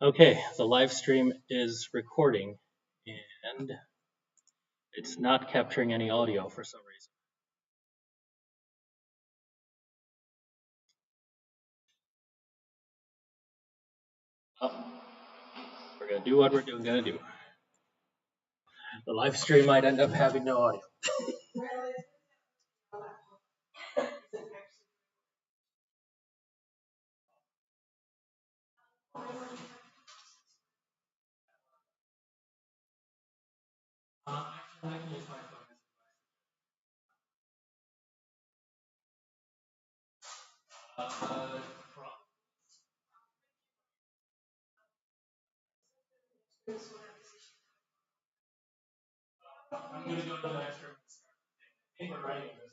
Okay, the live stream is recording and it's not capturing any audio for some reason. Oh, we're gonna do what we're gonna do. The live stream might end up having no audio. I'm gonna go to the next room. I think we're writing this.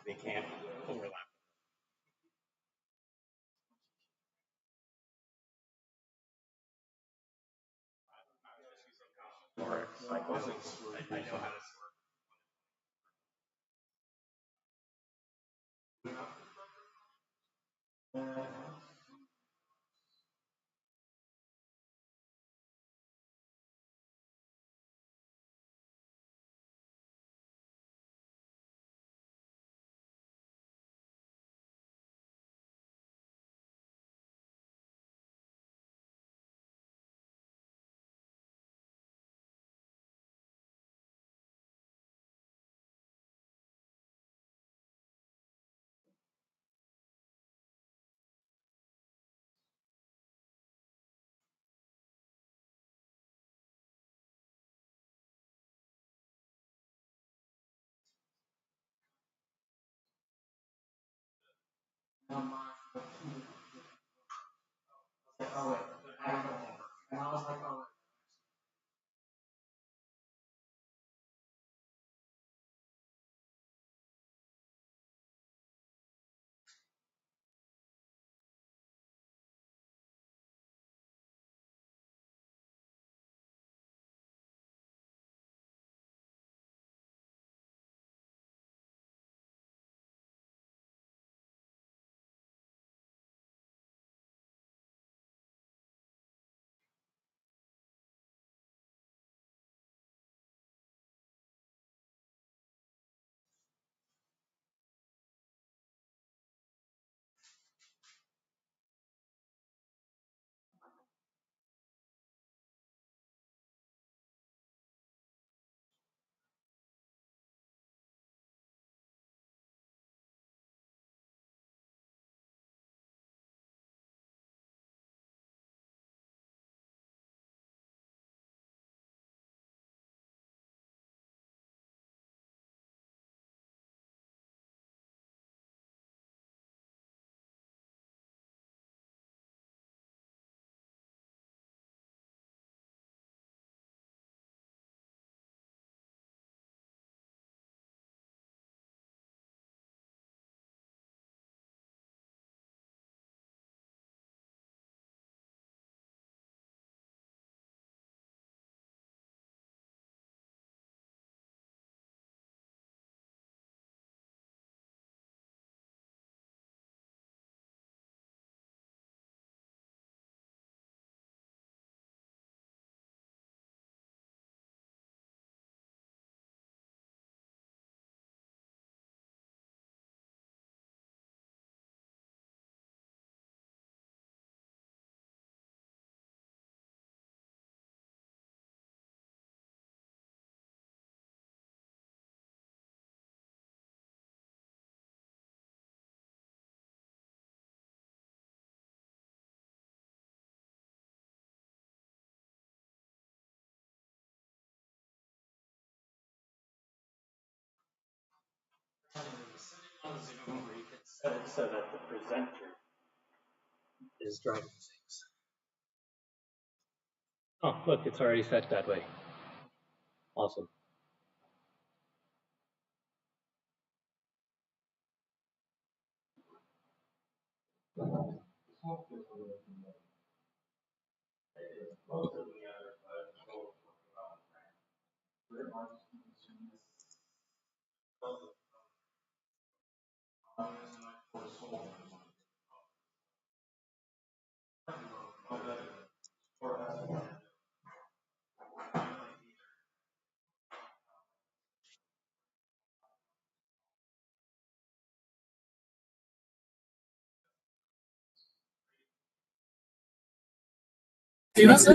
They can't overlap. Or cycles. I know how to. on Zoom where you can set it so that the presenter is driving things. Oh, look, it's already set that way. Awesome. See that? Do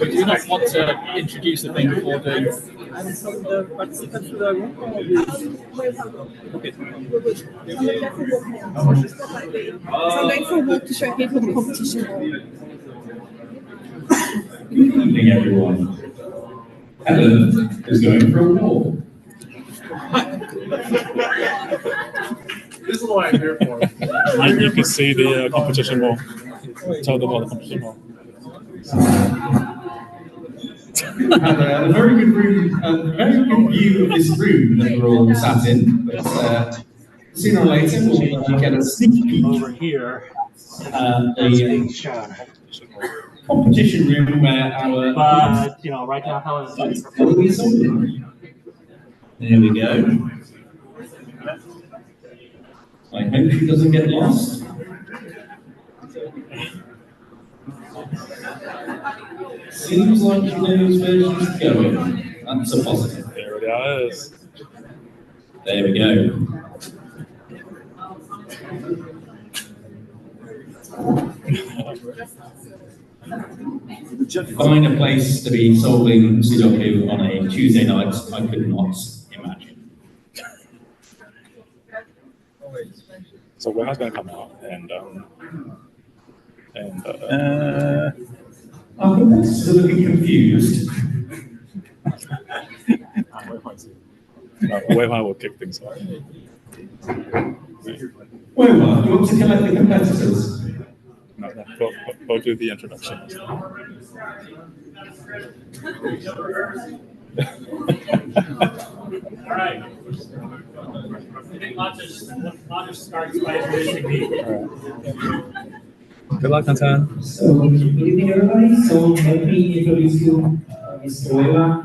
you not want to introduce the thing before doing? Okay. So I'm going for a walk to show people the competition. Good evening, everyone. Helen is going for a walk. This is what I'm here for. You can see the competition wall. Tell them about the competition wall. Had a very good room, a very good view of this room that we're all sat in. But sooner or later, we'll get a sneak peek over here. the Shown. competition room where our. But you know, right now Helen's doing There we go. I hope she doesn't get lost. Seems like she knows where she's going. That's a positive. There it is. There we go. Find a place to be solving Sudoku on a Tuesday night, I could not imagine. So when that's going to come out, and I think that's still looking confused. Wayfire will kick things off. Well, you want to collect the competitors? No, go do the introduction. All right. I think Logic starts by introducing me. Good luck, Nathan. So, good evening, everybody. So, let me introduce you, Mr. Wela.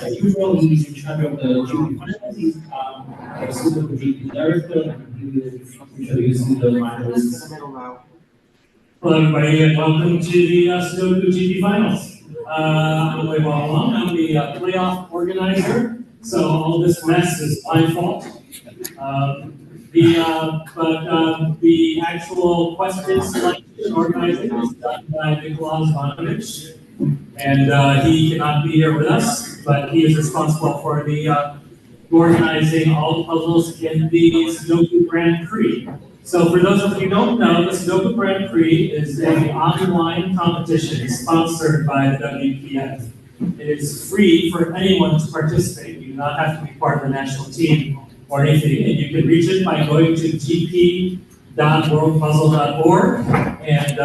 As usual, he's in charge of the GP finals. He's the Sudoku GP director, and he will introduce you the finalists. Hello, everybody, and welcome to the Sudoku GP finals. I'm Wela. I'm the playoff organizer, so all this mess is my fault. The actual question selection organizing is done by Nicholas Ivanovich, and he cannot be here with us, but he is responsible for the organizing all the puzzles in the Sudoku Grand Prix. So for those of you who don't know, the Sudoku Grand Prix is an online competition sponsored by the WPF. It is free for anyone to participate. You do not have to be part of the national team or anything, and you can reach it by going to gp.worldpuzzle.org, and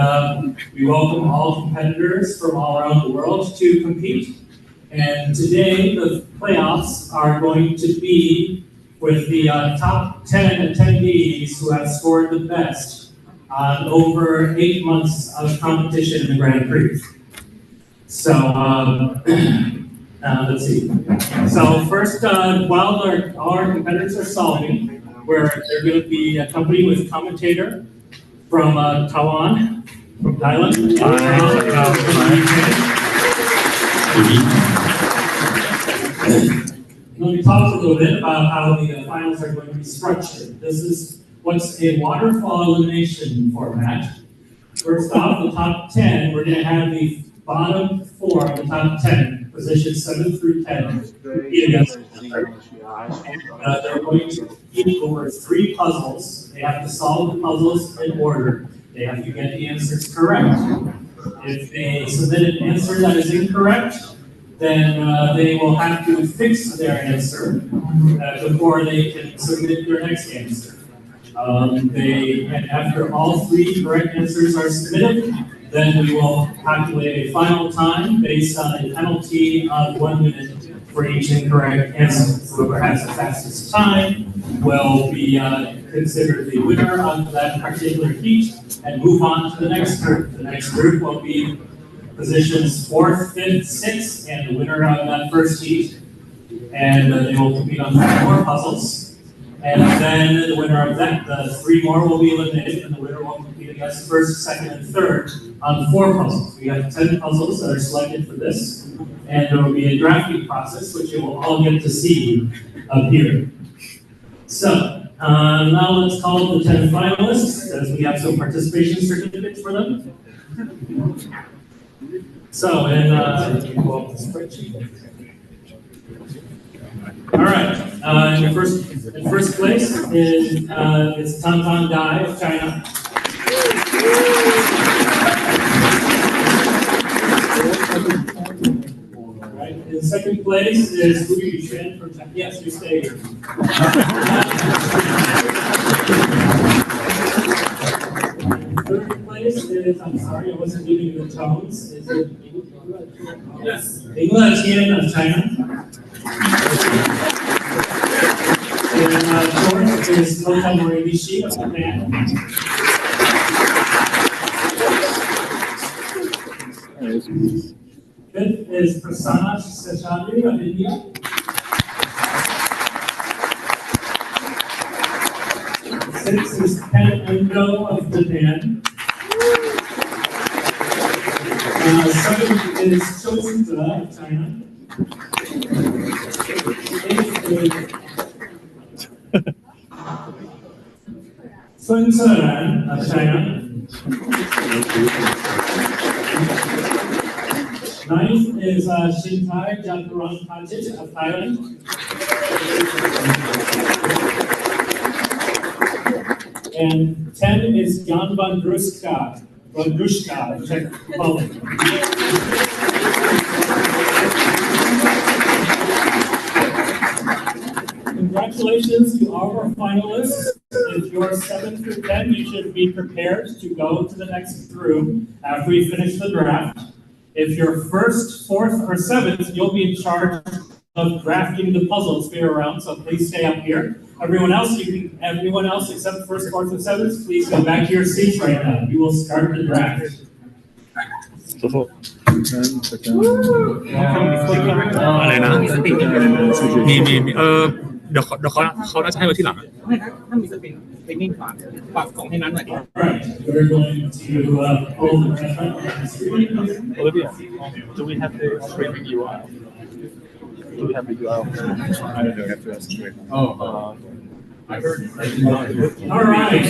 we welcome all competitors from all around the world to compete. And today, the playoffs are going to be with the top 10 attendees who have scored the best on over 8 months of competition in the Grand Prix. So, let's see. So first, while our competitors are solving, they're going to be accompanied with commentator from Taiwan, from Thailand. Let me talk a little bit about how the finals are going to be structured. This is what's a waterfall elimination format. First off, the top 10, we're going to have the bottom 4 of the top 10, positions 7 through 10, compete against each other. And they're going to compete over 3 puzzles. They have to solve the puzzles in order. They have to get the answers correct. If they submit an answer that is incorrect, then they will have to fix their answer before they can submit their next answer. And after all three correct answers are submitted, then we will calculate a final time based on a penalty of 1 minute for each incorrect answer. So whoever has the fastest time will be considered the winner of that particular heat and move on to the next group. The next group will be positions 4th, 5th, 6th, and the winner of that first heat. And they will compete on 3 more puzzles. And then the winner of that, the 3 more will be eliminated, and the winner will compete against 1st, 2nd, and 3rd on 4 puzzles. We have 10 puzzles that are selected for this, and there will be a drafting process, which you will all get to see up here. So, now let's call the 10 finalists, as we have some participation certificates for them. So, and pull up the spreadsheet. All right. In first place is Tantan Dai of China. All right. In second place is Wu Yuquan from China. Yes, you stay here. Third place is, I'm sorry, I wasn't giving you the tones. Is it yes, Ingla Tian of China. And fourth is Kota Morimichi of Japan. Fifth is Prasanna Seshadri of India. Sixth is Ken Endo of Japan. Seventh is Chosuza of China. Eighth is Sun Tzuran of China. Ninth is Shintai Jatharan Kachit of Thailand. And 10 is Jan Vandrushka of Czech Republic. Congratulations to all our finalists. If you're 7th through 10, you should be prepared to go to the next group after we finish the draft. If you're 1st, 4th, or 7th, you'll be in charge of drafting the puzzles fair around, so please stay up here. Everyone else except 1st, 4th, and 7th, please go back to your seats right now. We will start the draft.เดี๋ยวเขาน่าจะให้ไว้ที่หลัง All right, we're going to pull the draft. Olivia, do we have the streaming URL? Do we have the URL? I don't know. I have to ask you. I heard. All right.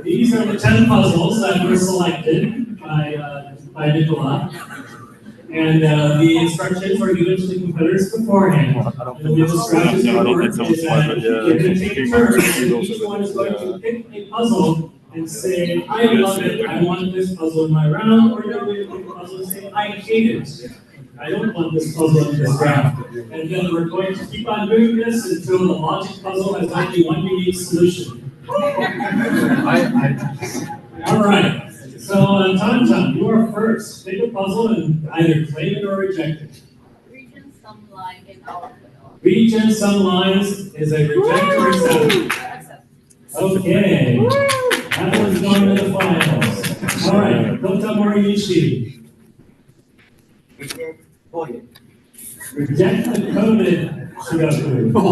These are the 10 puzzles that were selected by Nicola. And the instructions were given to the competitors beforehand. And the instructions were is that you're going to take a turn, and each one is going to pick a puzzle and say, I love it, I want this puzzle in my round, or you're going to pick a puzzle and say, I hate it. I don't want this puzzle in this round. And then we're going to keep on doing this until the logic puzzle has only one unique solution. All right. So, Tantan, you are first. Pick a puzzle and either claim it or reject it. Region some line in our field. Region some lines is a reject or accept. Okay. That one's going to the finals. All right. Kota Morimichi. Reject the coded Sudoku.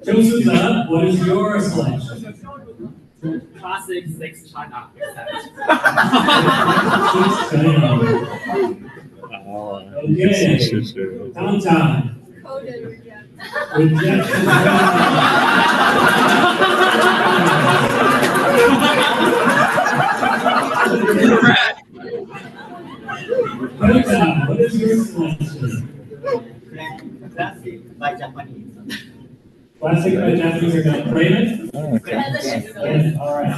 Chosuza, what is your selection? Classic 6 China. Okay. Tantan. Coded reject. Reject. Tantan, what is your selection? Classic by Japanese. Classic by Japanese, are going to claim it? Okay. All right.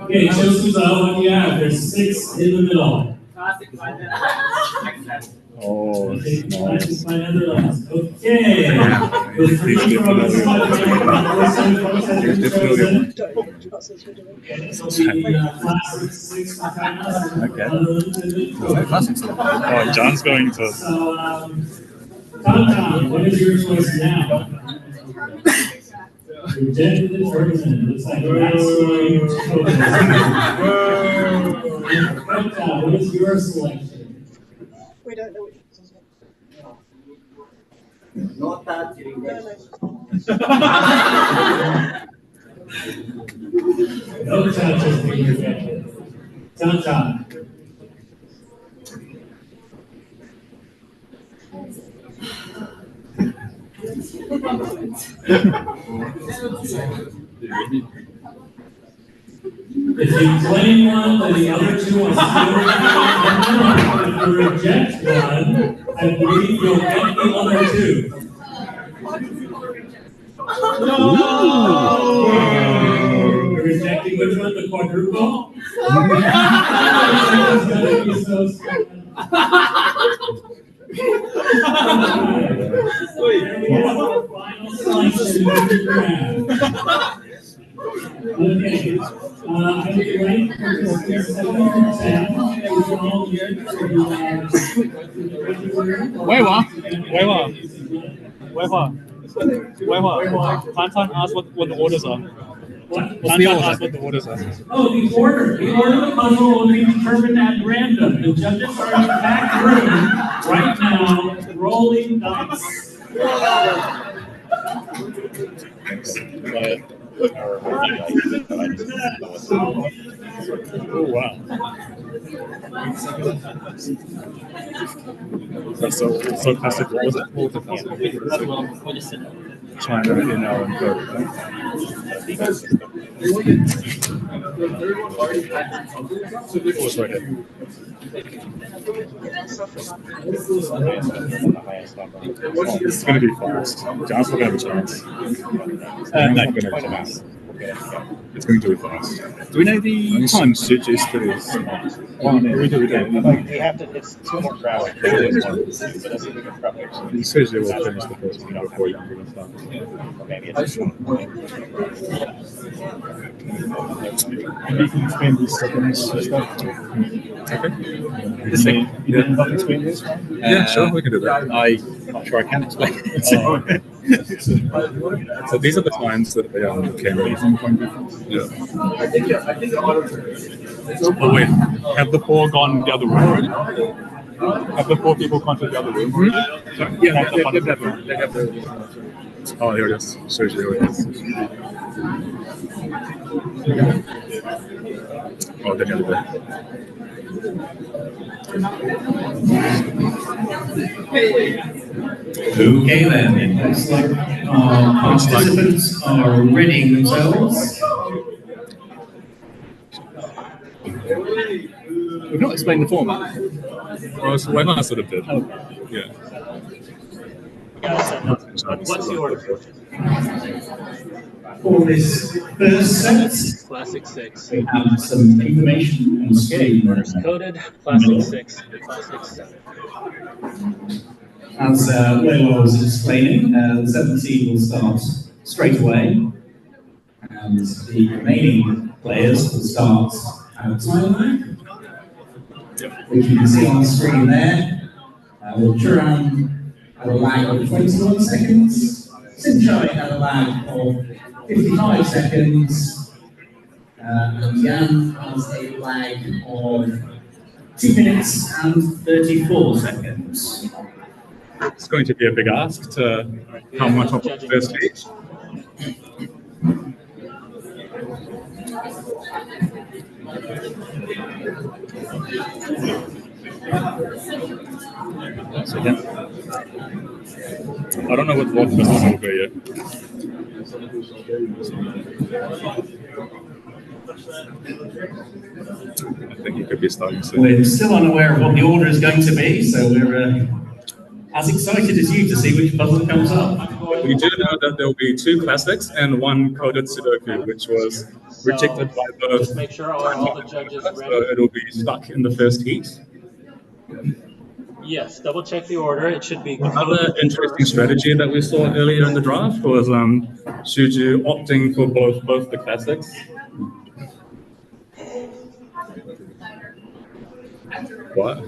Okay, Joseph, what do you have? There's 6 in the middle. Classic final. Oh, Okay, nice. classic by Netherlands. Okay. The 3 from the chosen. Okay, so the classic 6 for China. Okay. Oh, John's going to. So, Tom, what is your choice now? Rejected and frozen. Looks like that's what is your selection? We don't know which Not that. No chance has been rejected. Tom. If you claim one, then the other 2 are still. If you reject one, I believe you'll get the other 2. No! You're rejecting which one? The quadruple? It's gonna be so sad. There we have our final selection of the graph. Okay, I would like for this 7 from 10. Wait, Tantan asked what the orders are. Tantan asked what the orders are. Oh, the order of the puzzle will be determined at random. The judges are in the back room right now, rolling dice. Oh wow. That's so classic. What was it? China in our code. What's right here? It's going to be fast. John's not going to have a chance. It's going to be fast. Do we know the time? It's pretty smart. We do. We have to, it's 2 more crowds. He says they will finish the first one before you can start. Maybe it's Maybe you can explain these seconds stuff. Okay. You didn't explain this? Yeah, sure, we can do that. I'm not sure I can explain it. So these are the times that they came in. Yeah. Oh wait, have the 4 gone the other room? Have the 4 people gone to the other room? Sorry? Yeah, they have the. Oh, here it is. So here it is. Oh, they're the other Okay then, it looks like our participants are readying themselves. We've not explained the format. Well, so Wemar sort of did. Yeah. What's the order? For this first set, Classic 6. we have some information on the screen. First coded, classic 6, classic 7. As Wayla was explaining, the 17 will start straight away, and the remaining players will start at a time lag, which you can see on the screen there. With Turan at a lag of 21 seconds, Sinchai at a lag of 55 seconds, and Jan has a lag of 2 minutes and 34 seconds. It's going to be a big ask to come on top of the first stage. So yeah. I don't know what the best will be yet. I think it could be starting soon. We're still unaware of what the order is going to be, so we're as excited as you to see which puzzle comes up. We do know that there will be 2 classics and 1 coded Sudoku, which was rejected by both. Just make sure all the judges So ready. it'll be stuck in the first heat. Yes, double check the order. It should be Another interesting strategy that we saw earlier in the draft was Shuju opting for both the classics. What?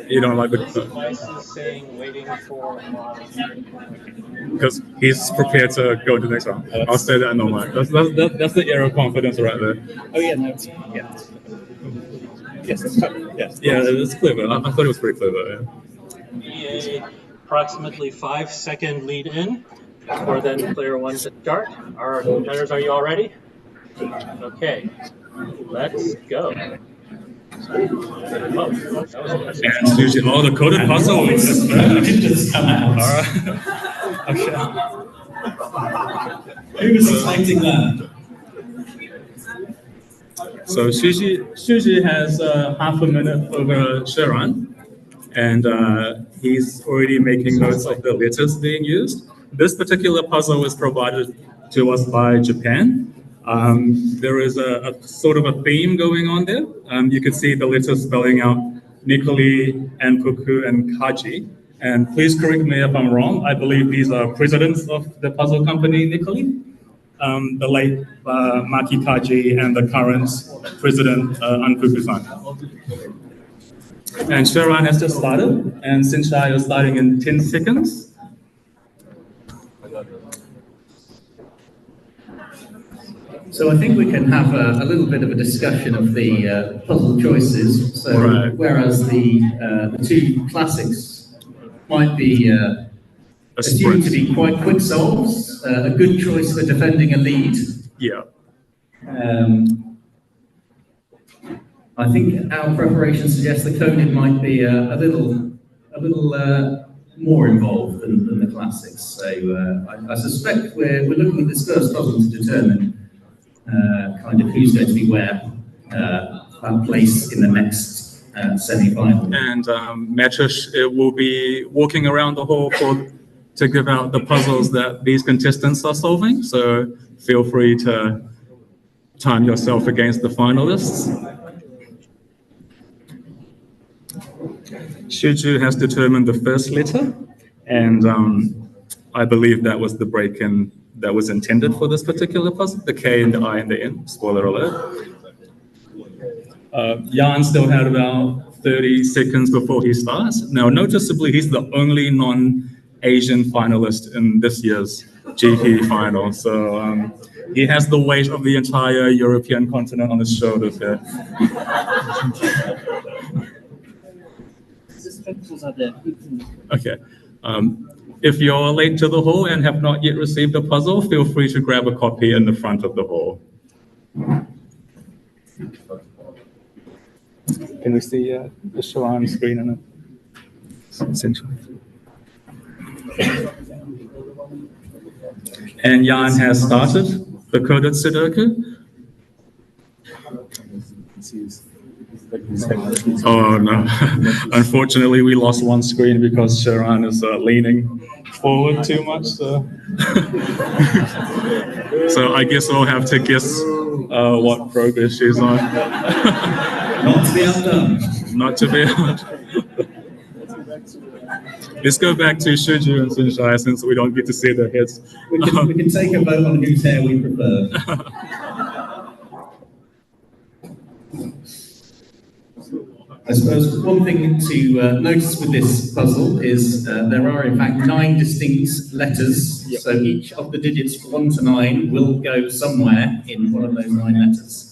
You don't like the Vice is saying waiting for because he's prepared to go to the next round. I'll say that no more. That's the air of confidence right there. Oh yeah, no, yeah. Yes, that's clever. Yes. Yeah, it's clever. I thought it was pretty clever. EA approximately 5-second lead in for then player one to start. Our competitors, are you all ready? Okay, let's go. Oh, And Suji, the coded puzzle is just come out. Who was expecting that? So Shuji has half a minute over Sharon, and he's already making notes of the letters being used. This particular puzzle was provided to us by Japan. There is a sort of a theme going on there. You can see the letters spelling out Nikoli, and Puku, and Kaji. And please correct me if I'm wrong. I believe these are presidents of the puzzle company, Nikoli. The late Maki Kaji and the current president, Anpuku-san. And Sharon has just started, and Sinshai is starting in 10 seconds. So I think we can have a little bit of a discussion of the puzzle choices. So Right. whereas the two classics might be assumed to be quite quick solves, a good choice for defending a lead. Yeah. I think our preparation suggests the coding might be a little more involved than the classics. So I suspect we're looking at this first puzzle to determine kind of who's going to be where that place in the next semi-final. And Matush will be walking around the hall to give out the puzzles that these contestants are solving. So feel free to time yourself against the finalists. Shuju has determined the first letter, and I believe that was the break-in that was intended for this particular puzzle, the K and the I and the N, spoiler alert. Jan still had about 30 seconds before he starts. Now, noticeably, he's the only non-Asian finalist in this year's GP final, so he has the weight of the entire European continent on his shoulders here. Okay. If you're late to the hall and have not yet received a puzzle, feel free to grab a copy in the front of the hall. Can we see the Sharon screen in it? And Jan has started the coded Sudoku. Oh no! Unfortunately, we lost one screen because Sharon is leaning forward too much. So, so I guess we'll have to guess what progress she's on. Not to be outdone. Not to be outdone. Let's go back to Shuju and Sunshine since we don't get to see their heads. We can take a vote on whose hair we prefer. I suppose one thing to notice with this puzzle is there are in fact 9 distinct letters, so each of the digits 1 to 9 will go somewhere in one of those 9 letters.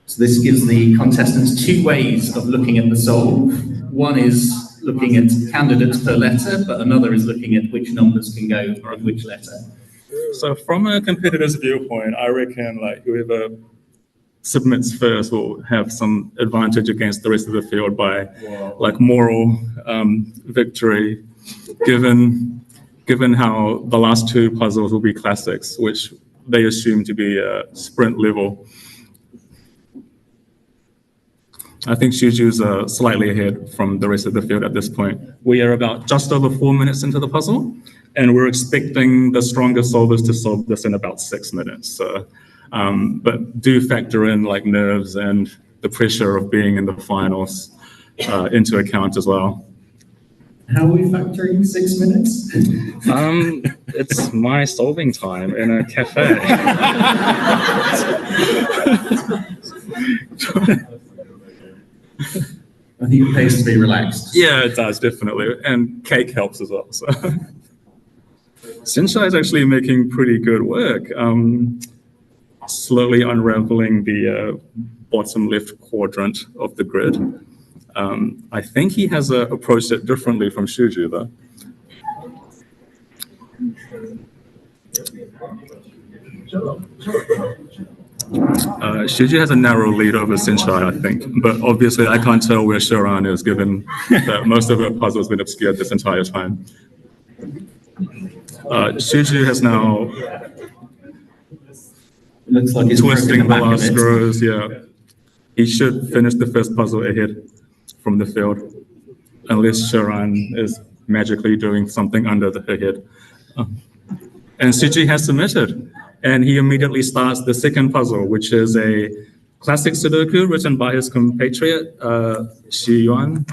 So this gives the contestants 2 ways of looking at the solve. One is looking at candidates per letter, but another is looking at which numbers can go with which letter. So from a competitor's viewpoint, I reckon like whoever submits first will have some advantage against the rest of the field by like moral victory, given how the last 2 puzzles will be classics, which they assume to be sprint level. I think Shuju's slightly ahead from the rest of the field at this point. We are about just over 4 minutes into the puzzle, and we're expecting the stronger solvers to solve this in about 6 minutes. So, but do factor in like nerves and the pressure of being in the finals into account as well. How are we factoring 6 minutes? It's my solving time in a cafe. I think it pays to be relaxed. Yeah, it does, definitely. And cake helps as well. So Sinshai is actually making pretty good work. Slowly unraveling the bottom left quadrant of the grid. I think he has approached it differently from Shuju, though. Shuju has a narrow lead over Sinshai, I think, but obviously I can't tell where Sharan is, given that most of her puzzle has been obscured this entire time. Shuju has now Looks like he's twisting the back last a bit. screws, yeah. He should finish the first puzzle ahead from the field, unless Sharan is magically doing something under her head. And Suji has submitted, and he immediately starts the second puzzle, which is a classic Sudoku written by his compatriot, Xi Yuan.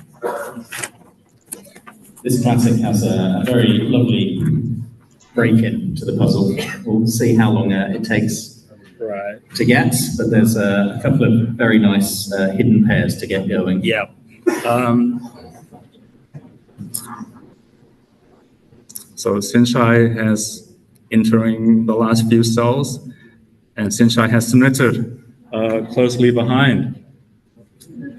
This classic has a very lovely break-in to the puzzle. We'll see how long it takes to get, but there's a couple of very nice hidden pairs to get going. Yeah. So Sinshai has entering the last few cells, and Sinshai has submitted closely behind.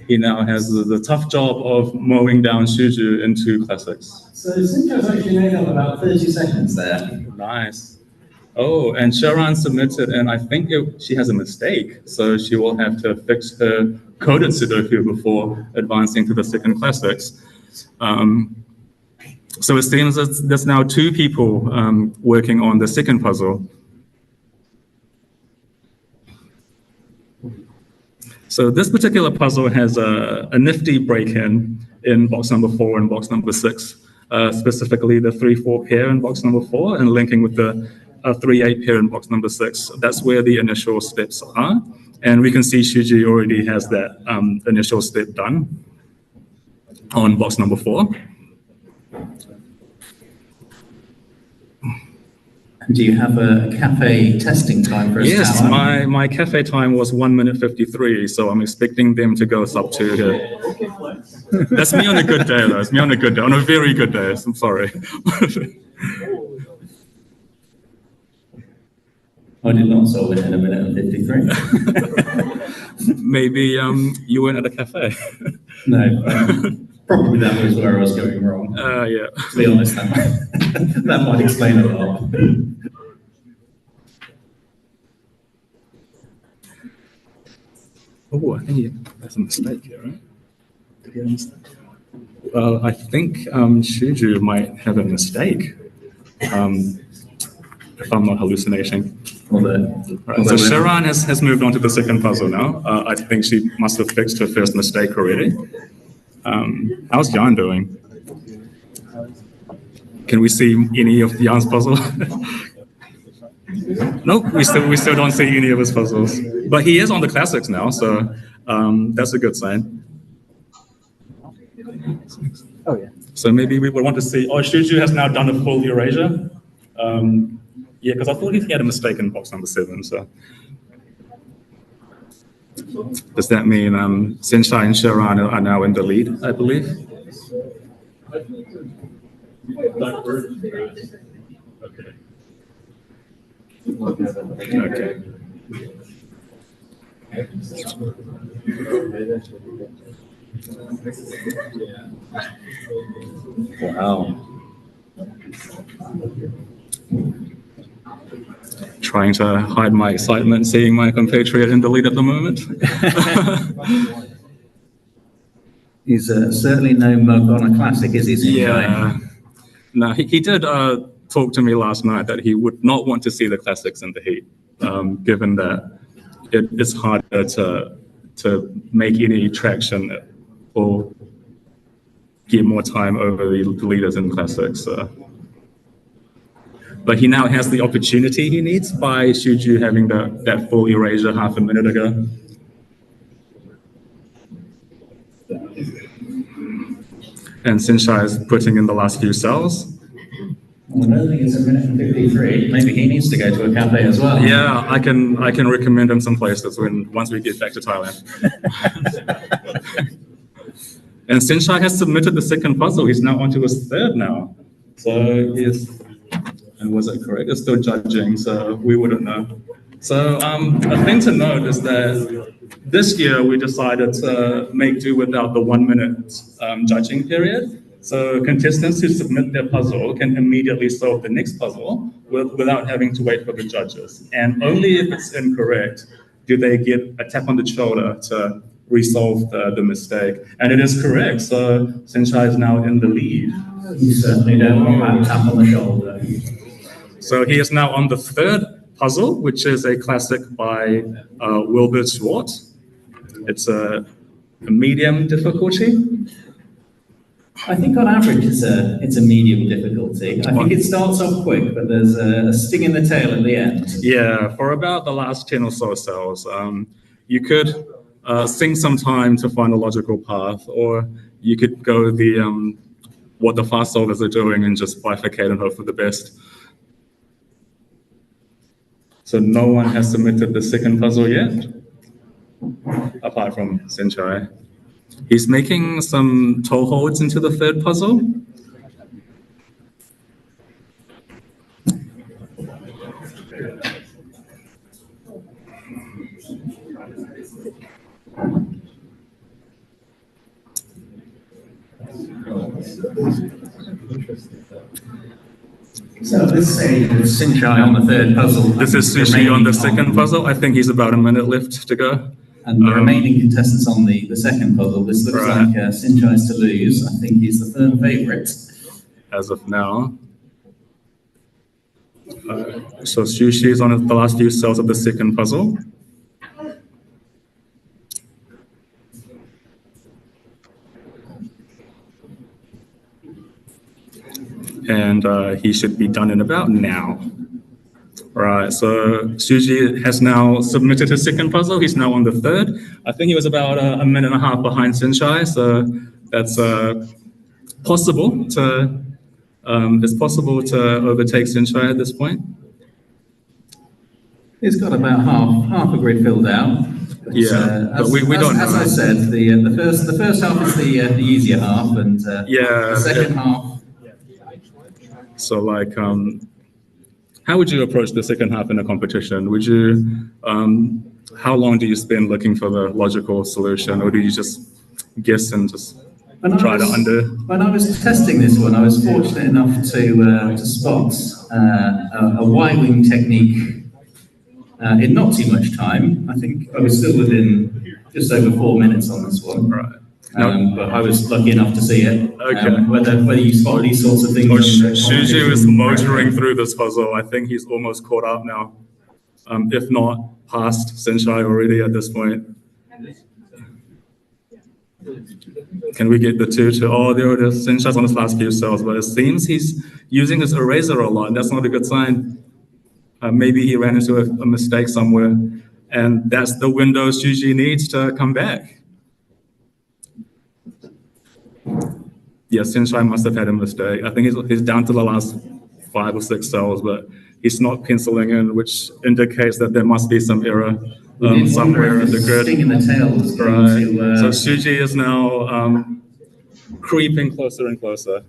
He now has the tough job of mowing down Shuju into classics. So Sinshai's actually made up about 30 seconds there. Nice. Oh, and Sharan submitted, and I think she has a mistake, so she will have to fix her coded Sudoku before advancing to the second classics. So it seems that there's now 2 people working on the second puzzle. So this particular puzzle has a nifty break-in in box number 4 and box number 6, specifically the 3-4 pair in box number 4 and linking with the 3-8 pair in box number 6. That's where the initial steps are. And we can see Shuji already has that initial step done on box number 4. Do you have a cafe testing time for us? Yes, my cafe time was 1 minute 53, so I'm expecting them to go sub 2 here. That's me on a good day, though. It's me on a good day, on a very good day. I'm sorry. I did not solve it in 1 minute and 53. Maybe you weren't at a cafe. No, probably that was where I was going wrong. Yeah. To be honest, that might explain a lot. Oh, I think there's a mistake here, right? Did he have a mistake? Well, I think Shuju might have a mistake, if I'm not hallucinating. Right, so Sharan has moved on to the second puzzle now. I think she must have fixed her first mistake already. How's Jan doing? Can we see any of Jan's puzzle? Nope, we still don't see any of his puzzles. But he is on the classics now, so that's a good sign. Oh, yeah. So maybe we would want to see, Shuju has now done a full erasure. Yeah, because I thought he had a mistake in box number 7, so. Does that mean Sinshai and Sharan are now in the lead, I believe? Okay. Wow. Trying to hide my excitement seeing my compatriot in the lead at the moment. He's certainly no mug on a classic, is he? Yeah. No, he did talk to me last night that he would not want to see the classics in the heat, given that it's harder to to make any traction or get more time over the leaders in classics. But he now has the opportunity he needs by Shuju having that full erasure half a minute ago. And Sinshai is putting in the last few cells. Well, I don't think it's a minute and 53. Maybe he needs to go to a cafe as well. Yeah, I can recommend him some places once we get back to Thailand. And Sinshai has submitted the second puzzle. He's now onto his third now. So yes, and was it correct? It's still judging, so we wouldn't know. So a thing to note is that this year we decided to make do without the 1 minute judging period. So contestants who submit their puzzle can immediately solve the next puzzle without having to wait for the judges. And only if it's incorrect do they get a tap on the shoulder to resolve the mistake. And it is correct, so Sinshai is now in the lead. You certainly don't want that tap on the shoulder. So he is now on the third puzzle, which is a classic by Wilbur Schwartz. It's a medium difficulty. I think on average it's a medium difficulty. I think it starts off quick, but there's a sting in the tail at the end. Yeah, for about the last 10 or so cells. You could sink some time to find a logical path, or you could go what the fast solvers are doing and just bifurcate and hope for the best. So no one has submitted the second puzzle yet, apart from Sinshai. He's making some toe holds into the third puzzle. So let's say Sinshai on the third puzzle. This is Sushi on the second puzzle. I think he's about a minute left to go. And the remaining contestants on the second puzzle, this looks like Sinshai's to lose. I think he's the firm favourite. As of now. So Sushi is on the last few cells of the second puzzle. And he should be done in about now. Right, so Shuji has now submitted his second puzzle. He's now on the third. I think he was about a minute and a half behind Sinshai, so that's possible to overtake Sinshai at this point. He's got about half a grid filled out. But, but we don't know. As I said, the first half is the easier half, and the second half. So how would you approach the second half in a competition? Would you, how long do you spend looking for the logical solution, or do you just guess and just try to under? When I was testing this one, I was fortunate enough to spot a Y-wing technique in not too much time. I think I was still within just over 4 minutes on this one. Right. But I was lucky enough to see it. Okay. Whether you spot these sorts of things. Shuji is motoring through this puzzle. I think he's almost caught up now, if not past Sinshai already at this point. Can we get the two to? Oh, there it is. Sinshai's on his last few cells, but it seems he's using his eraser a lot. That's not a good sign. Maybe he ran into a mistake somewhere, and that's the window Shuji needs to come back. Yes, Sinshai must have had a mistake. I think he's down to the last 5 or 6 cells, but he's not penciling in, which indicates that there must be some error somewhere in the grid. Sting in the tail. Right. So Shuji is now creeping closer and closer.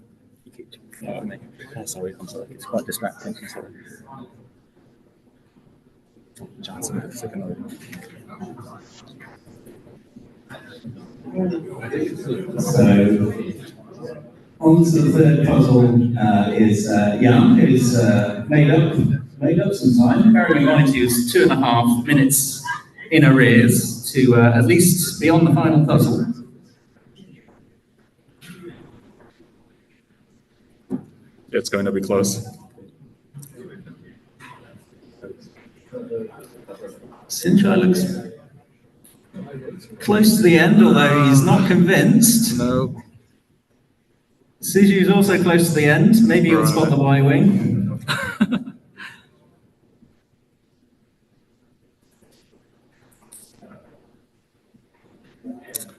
Sorry, I'm sorry. It's quite distracting. I'm sorry. Johnson, second order. So, on to the third puzzle is Jan, who's made up some time. Bearing in mind he was 2.5 minutes in arrears to at least be on the final puzzle. It's going to be close. Sinshai looks Close to the end, although he's not convinced. No. Suju is also close to the end. Maybe he'll spot the Y-wing.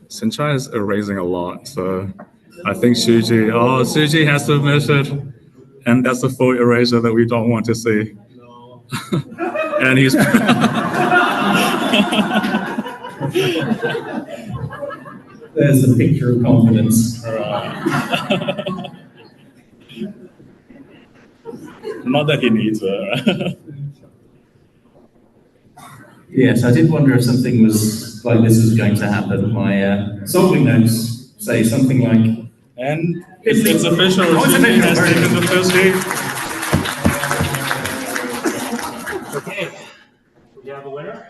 Senchai is erasing a lot, so I think Suji has to miss it, and that's the full erasure that we don't want to see. And he's There's the picture of confidence. Not that he needs it. Yes, I did wonder if something was like this was going to happen. My solving notes say something like, And it's official. Suji has taken the first heat. Okay. We have a winner.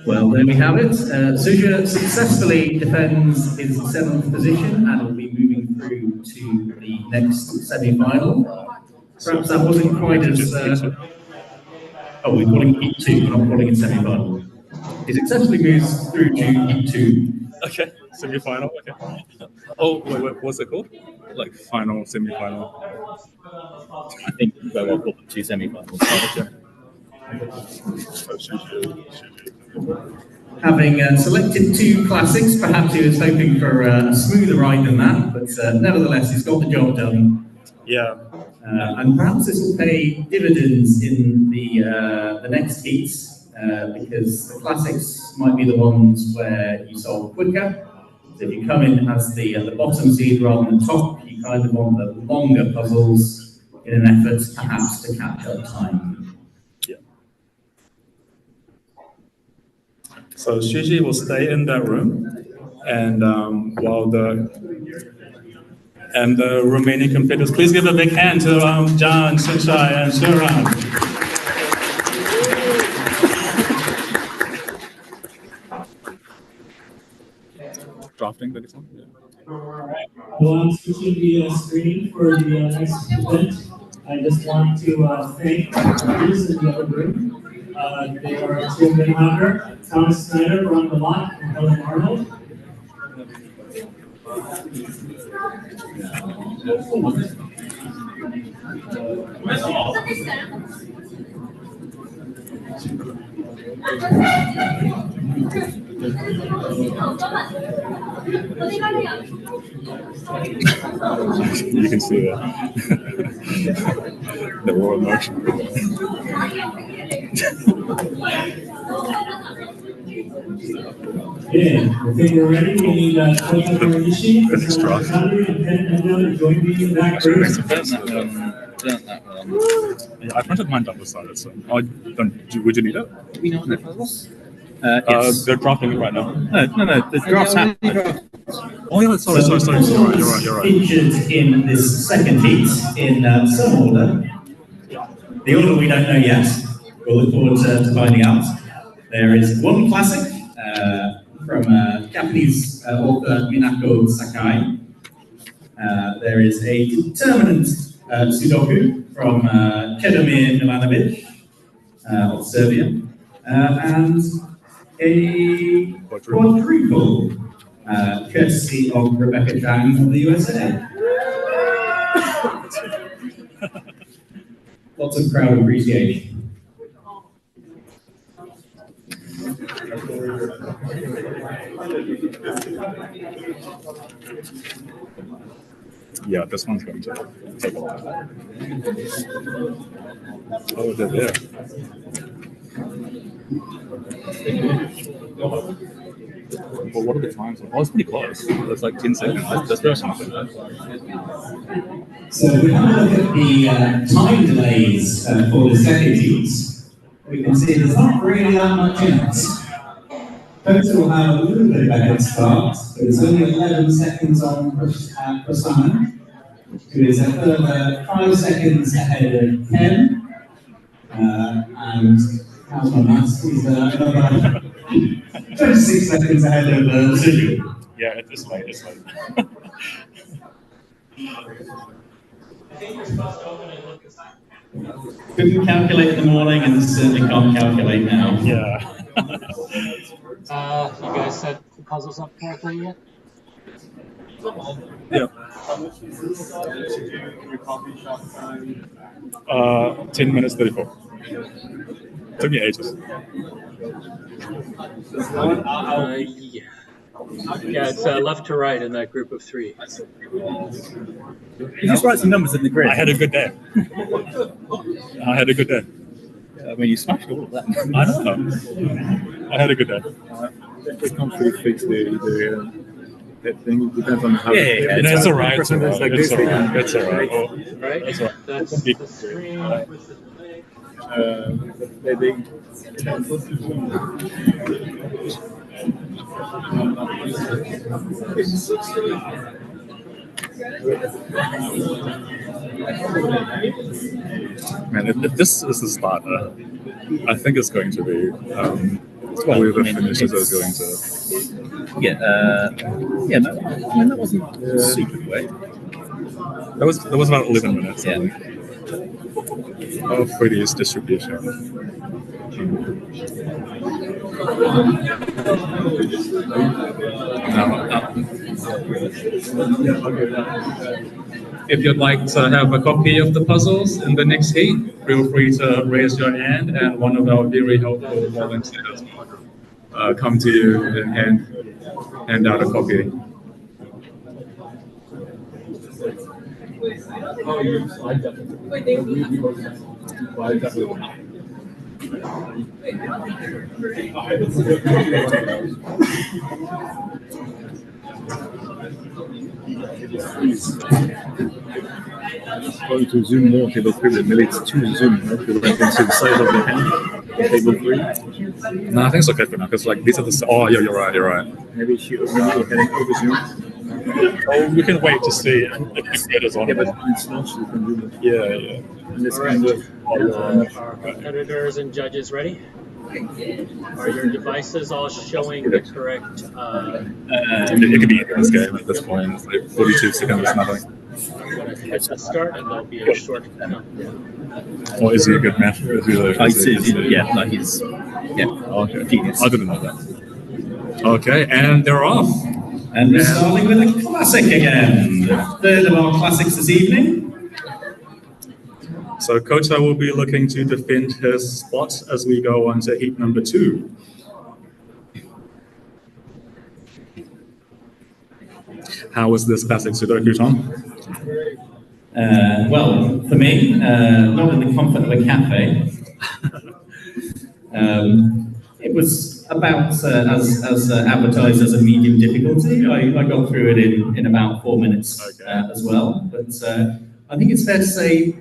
well, there we have it. Suja successfully defends his 7th position and will be moving through to the next semi-final. Perhaps that wasn't quite as... oh, we're calling it Heat 2, we're not calling it semi-final. He successfully moves through to Heat 2. Okay, semi-final. Okay. Oh, wait, what's it called? Like final, semi-final. I think they will put 2 semi-finals. Having selected 2 classics, perhaps he was hoping for a smoother ride than that, but nevertheless, he's got the job done. Yeah. And perhaps this will pay dividends in the next heats, because the classics might be the ones where you solve quicker. So if you come in as the bottom seed rather than top, you kind of want the longer puzzles in an effort perhaps to catch up time. Yeah. So Shuji will stay in that room, and while the remaining competitors, please give a big hand to John, Senchai, and Sharon. Drafting the next one. Yeah. All right. Well, I'm switching the screen for the next event. I just want to thank the judges in the other room. They are Tim Binhager, Thomas Snyder, Ron Malott, and Helen Arnold. You can see that. The raw emotion. Yeah, I think we're ready. We need Toyota Morishi, That's strong. and join me in that group. Yeah, I printed mine double-sided, so would you need it? Do we know what that was? They're dropping it right now. No, the draft's happened. Oh yeah, sorry. You're right. Featured in this second heat in some order. The order we don't know yet. We'll look forward to finding out. There is one classic from Japanese author Minako Sakai. There is a determinant Sudoku from Kedomir Milanovic of Serbia. And a quadruple, courtesy of Rebecca Chang of the USA. Lots of crowd appreciation. Yeah, this one's going to take a while. Oh, they're there. Well, what are the times? Oh, it's pretty close. It's like 10 seconds. That's very something. So we have a look at the time delays for the second heats. We can see there's not really that much in it. Folks will have a little bit of a head start, but it's only 11 seconds on Prasanna, who is a further 5 seconds ahead of Ken, and how's my maths? He's another 26 seconds ahead of Suju. Yeah, it's late. It's late. I think you're supposed to open and look inside. Couldn't calculate in the morning and certainly can't calculate now. Yeah. You guys set the puzzles up correctly yet? Yeah. 10 minutes 34. Took me ages. Yeah. Yeah, it's left to right in that group of three. You just write some numbers in the grid. I had a good day. I had a good day. I mean, you smashed all of that. I know. I had a good day. They can't really fix the thing. It depends on how. Yeah. It's all right. It's all right. Like It's this all thing. right. It's all right. Right? That's right. That's the screen with the delay. They Man, if this is the starter, I think it's going to be whoever finishes is going to. Yeah, no, I mean, that wasn't super quick. That was about 11 minutes. Yeah. Of Freddie's distribution. If you'd like to have a copy of the puzzles in the next heat, feel free to raise your hand, and one of our very helpful volunteers will come to you and hand out a copy. going to zoom more table 3, but maybe it's too zoom. Right? Because I can see the size of the hand. Table 3. No, I think it's okay for now because like these are the. Oh yeah, you're right. You're right. Maybe she heading over zoom. Oh, we can wait to see if the grid is on. Yeah, but it's not. So you can do that. Yeah. And it's All kind right. of. Are competitors and judges ready? Are your devices all showing the correct? It could be in this game at this point. It's like 42 seconds, nothing. I'm gonna hit the start, and there'll be a short countdown. Or is he a good match? Is he I see. Yeah, no, he's Okay. genius. I didn't know that. Okay, and they're off. And we're starting with a classic again. Third of our classics this evening. So Kota will be looking to defend his spot as we go on to heat number 2. How was this classic Sudoku, Tom? Well, for me, not in the comfort of a cafe. It was about as advertised as a medium difficulty. I got through it in about 4 minutes as well. But I think it's fair to say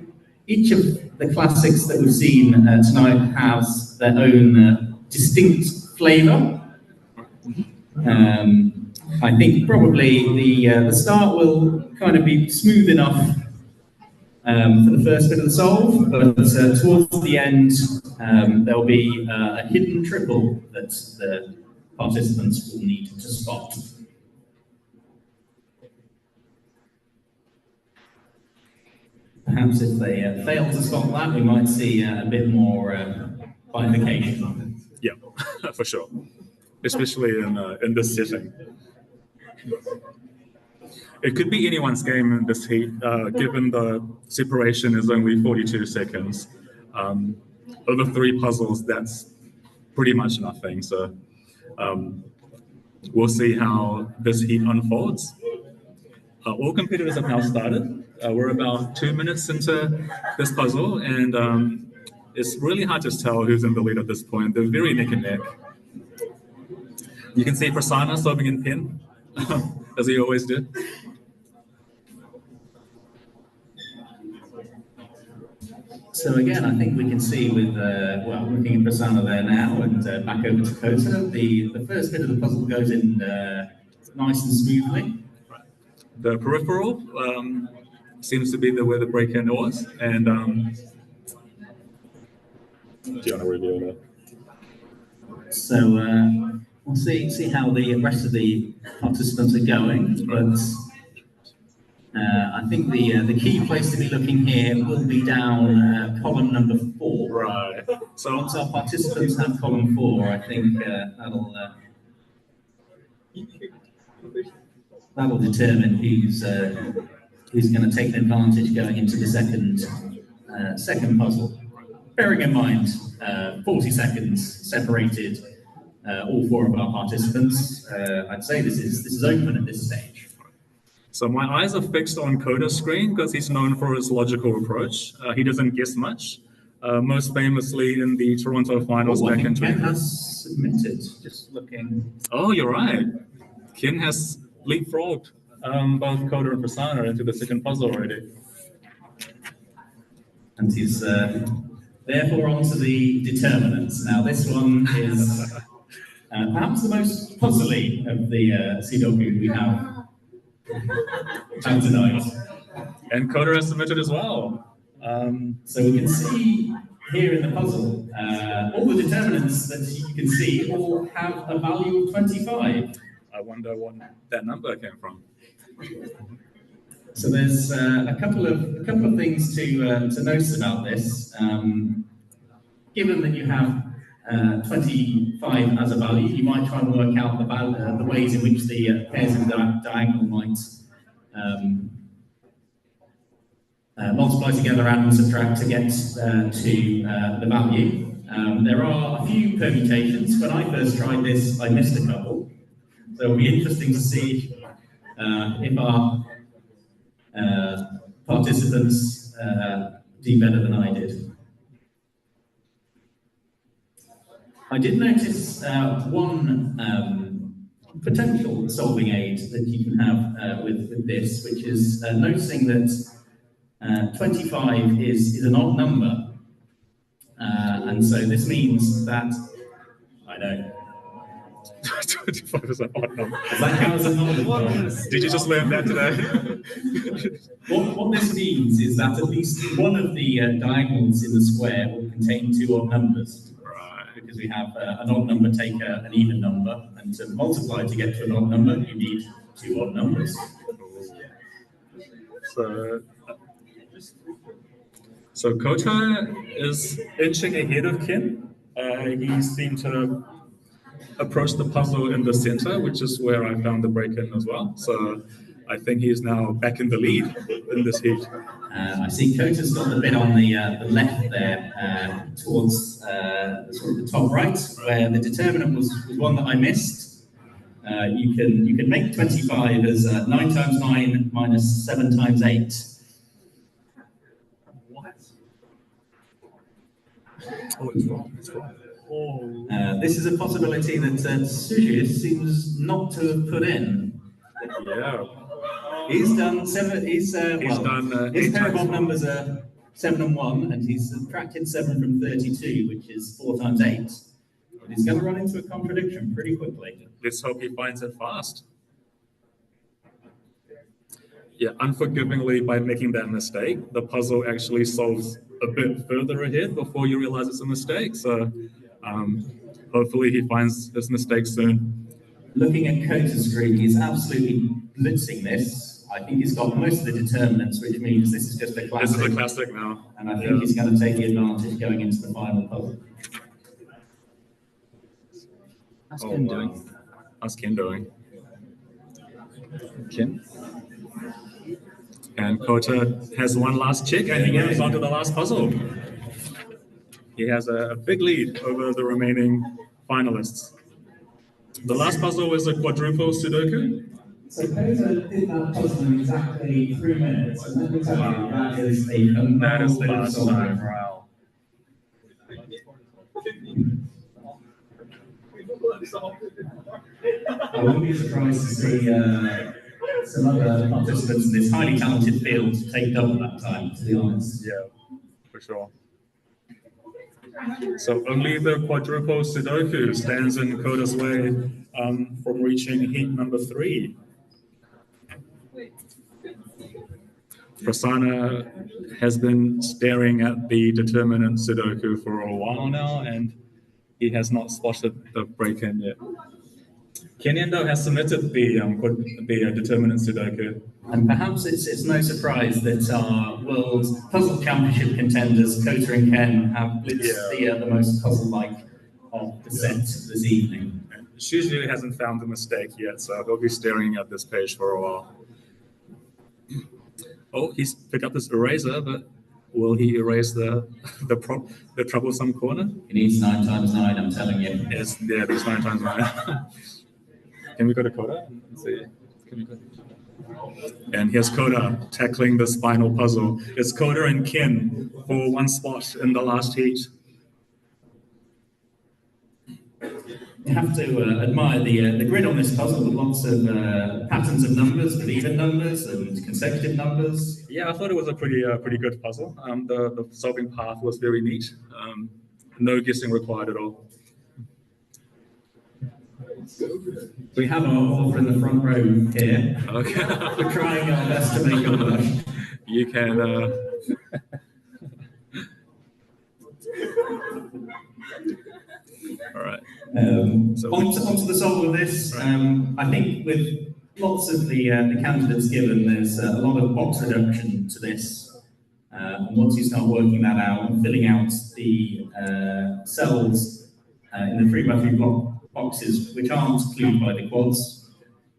each of the classics that we've seen tonight has their own distinct flavour. I think probably the start will kind of be smooth enough for the first bit of the solve, but towards the end there'll be a hidden triple that the participants will need to spot. Perhaps if they fail to spot that, we might see a bit more bifurcation. Yeah, for sure. Especially in this setting. It could be anyone's game in this heat, given the separation is only 42 seconds. Over 3 puzzles, that's pretty much nothing. So we'll see how this heat unfolds. All competitors have now started. We're about 2 minutes into this puzzle, and it's really hard to tell who's in the lead at this point. They're very neck and neck. You can see Prasanna sobbing in pen, as he always did. So again, I think we can see with, well, looking at Prasanna there now and back over to Kota, the first bit of the puzzle goes in nice and smoothly. The peripheral seems to be where the break-in was, and do you want to review that? So we'll see how the rest of the participants are going, but I think the key place to be looking here will be down column number 4. Right. So once our participants have column 4, I think that'll determine who's going to take advantage going into the second puzzle. Bearing in mind, 40 seconds separated all 4 of our participants. I'd say this is open at this stage. So my eyes are fixed on Coda's screen because he's known for his logical approach. He doesn't guess much. Most famously in the Toronto finals back in 20. Ken has submitted. Just looking. Oh, you're right. Ken has leapfrogged both Coda and Prasanna into the second puzzle already. And he's therefore onto the determinants. Now this one is perhaps the most puzzly of the Sudoku we have tonight. And Coda has submitted as well. So we can see here in the puzzle, all the determinants that you can see all have a value of 25. I wonder what that number came from. So there's a couple of things to notice about this. Given that you have 25 as a value, you might try and work out the ways in which the pairs in the diagonal might multiply together and subtract to get to the value. There are a few permutations. When I first tried this, I missed a couple. So it'll be interesting to see if our participants do better than I did. I did notice one potential solving aid that you can have with this, which is noticing that 25 is an odd number. And so this means that, I know. 25 is an odd number. That counts as an odd number. Did you just learn that today? What this means is that at least one of the diagonals in the square will contain 2 odd numbers. Right. Because we have an odd number take an even number, and to multiply to get to an odd number, you need 2 odd numbers. So Kota is inching ahead of Ken. He seemed to approach the puzzle in the center, which is where I found the break-in as well. So I think he's now back in the lead in this heat. I see Kota's got the bit on the left there, towards sort of the top right, where the determinant was one that I missed. You can make 25 as 9 times 9 minus 7 times 8. What? Oh, it's wrong. It's wrong. This is a possibility that Suji seems not to have put in. Yeah. He's done 7. He's done his pair of odd numbers are 7 and 1, and he's subtracted 7 from 32, which is 4 times 8. But he's going to run into a contradiction pretty quickly. Let's hope he finds it fast. Yeah, unforgivingly, by making that mistake, the puzzle actually solves a bit further ahead before you realize it's a mistake. So hopefully he finds his mistake soon. Looking at Kota's screen, he's absolutely blitzing this. I think he's got most of the determinants, which means this is just a classic. This is a classic now. And I think he's going to take the advantage going into the final puzzle. How's Ken doing? How's Ken doing? Ken? And Kota has one last check and he moves on to the last puzzle. He has a big lead over the remaining finalists. The last puzzle is a quadruple Sudoku. So Kota did that puzzle in exactly 3 minutes, and let me tell you, that is a That is phenomenal fast solver. time. Wow. I wouldn't be surprised to see some other participants in this highly talented field take double that time, to be honest. Yeah, for sure. So only the quadruple Sudoku stands in Kota's way from reaching heat number 3. Prasanna has been staring at the determinant Sudoku for a while now, and he has not spotted the break-in yet. Kenindo has submitted the determinant Sudoku. And perhaps it's no surprise that our World Puzzle Championship contenders, Kota and Ken, have blitzed the most puzzle-like of the set this evening. Shuji hasn't found the mistake yet, so he'll be staring at this page for a while. Oh, he's picked up this eraser, but will he erase the troublesome corner? He needs 9 times 9, I'm telling you. Yes, yeah, there's 9 times 9. Can we go to Kota and see? Can we go? And here's Kota tackling the spinal puzzle. It's Kota and Ken for 1 spot in the last heat. You have to admire the grid on this puzzle with lots of patterns of numbers, with even numbers and consecutive numbers. Yeah, I thought it was a pretty good puzzle. The solving path was very neat. No guessing required at all. We have our author in the front row here. Okay. We're trying our best to make it work. You can. All right. So onto the solve of this. I think with lots of the candidates given, there's a lot of box reduction to this. And once you start working that out and filling out the cells in the 3x3 block boxes, which aren't clued by the quads,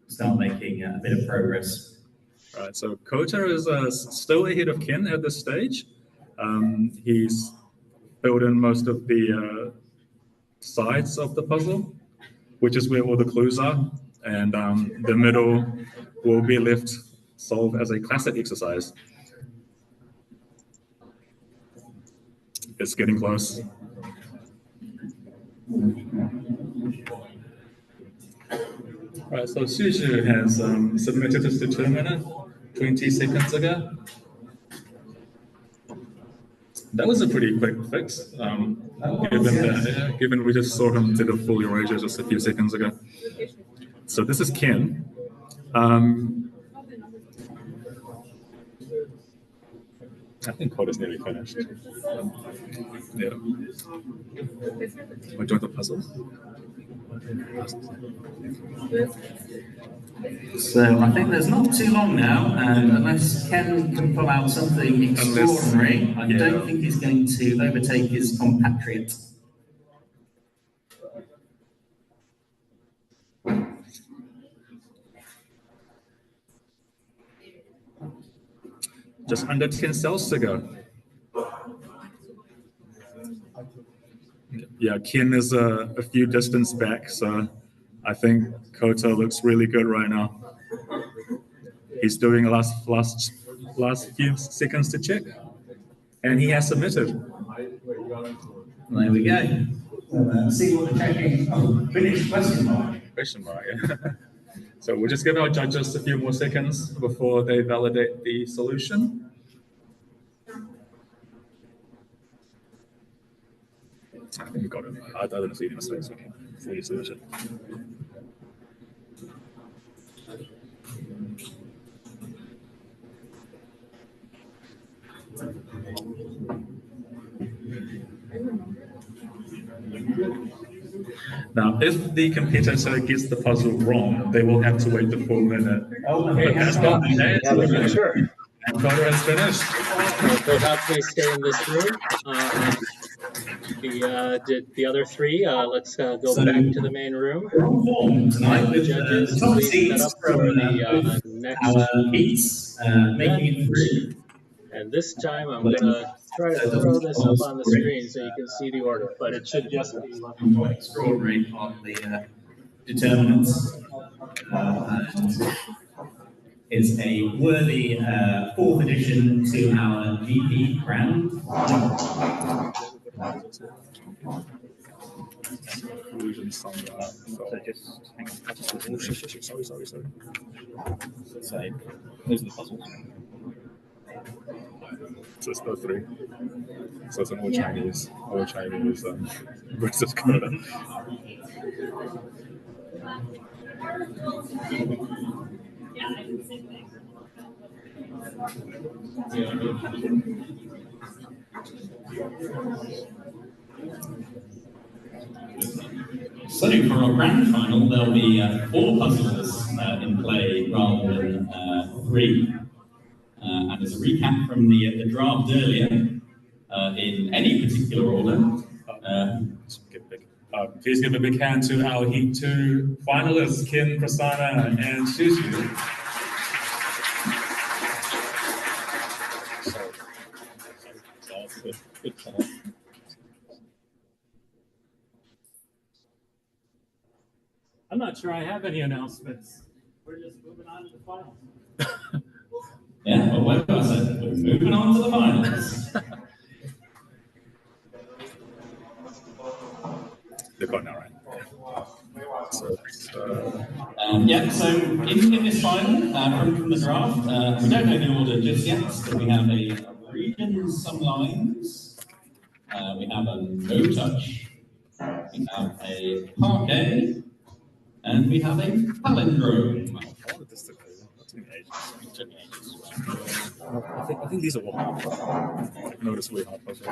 start making a bit of progress. All right, so Kota is still ahead of Ken at this stage. He's filled in most of the sides of the puzzle, which is where all the clues are, and the middle will be left solved as a classic exercise. It's getting close. Right, so Suju has submitted his determinant 20 seconds ago. That was a pretty quick fix, given we just saw him did a full erasure just a few seconds ago. So this is Ken. I think code is nearly finished. Yeah. I joined the puzzle. So I think there's not too long now, and unless Ken can pull out something extraordinary, I don't think he's going to overtake his compatriot. Just under 10 cells to go. Yeah, Ken is a few distance back, so I think Kota looks really good right now. He's doing last few seconds to check, and he has submitted. There we go. See what the checking. Oh, finished question mark. Question mark. Yeah. So we'll just give our judges a few more seconds before they validate the solution. I think we got it. I don't see any mistakes. Okay, fully submitted. Now, if the competitor gets the puzzle wrong, they will have to wait the full minute. Okay, that's not the case. Sure. Kota has finished. Perhaps they stay in this room. The other three, let's go back to the main room. Tonight with Judges, top please set seats up from for the next heats, making it through. And this time I'm going to try to throw this up on the screen so you can see the order, but it should just be Extraordinary on the determinants. And is a worthy 4th addition to our GP crown. Sorry. Those are the puzzles. So it's those three. So it's an all Chinese versus Kota. So for our grand final, there'll be 4 puzzles in play rather than 3. And as a recap from the draft earlier, in any particular order. Please give a big hand to our Heat 2 finalists, Kim, Prasanna, and Suzu. I'm not sure I have any announcements. We're just moving on to the finals. Yeah, well, what I said, we're moving on to the finals. They're going now, right? Yeah, so in this final, from the draft, we don't know the order just yet, but we have a region, some lines, we have a no touch, we have a parquet, and we have a palindrome. I think these are all hard. I've noticed way hard puzzles.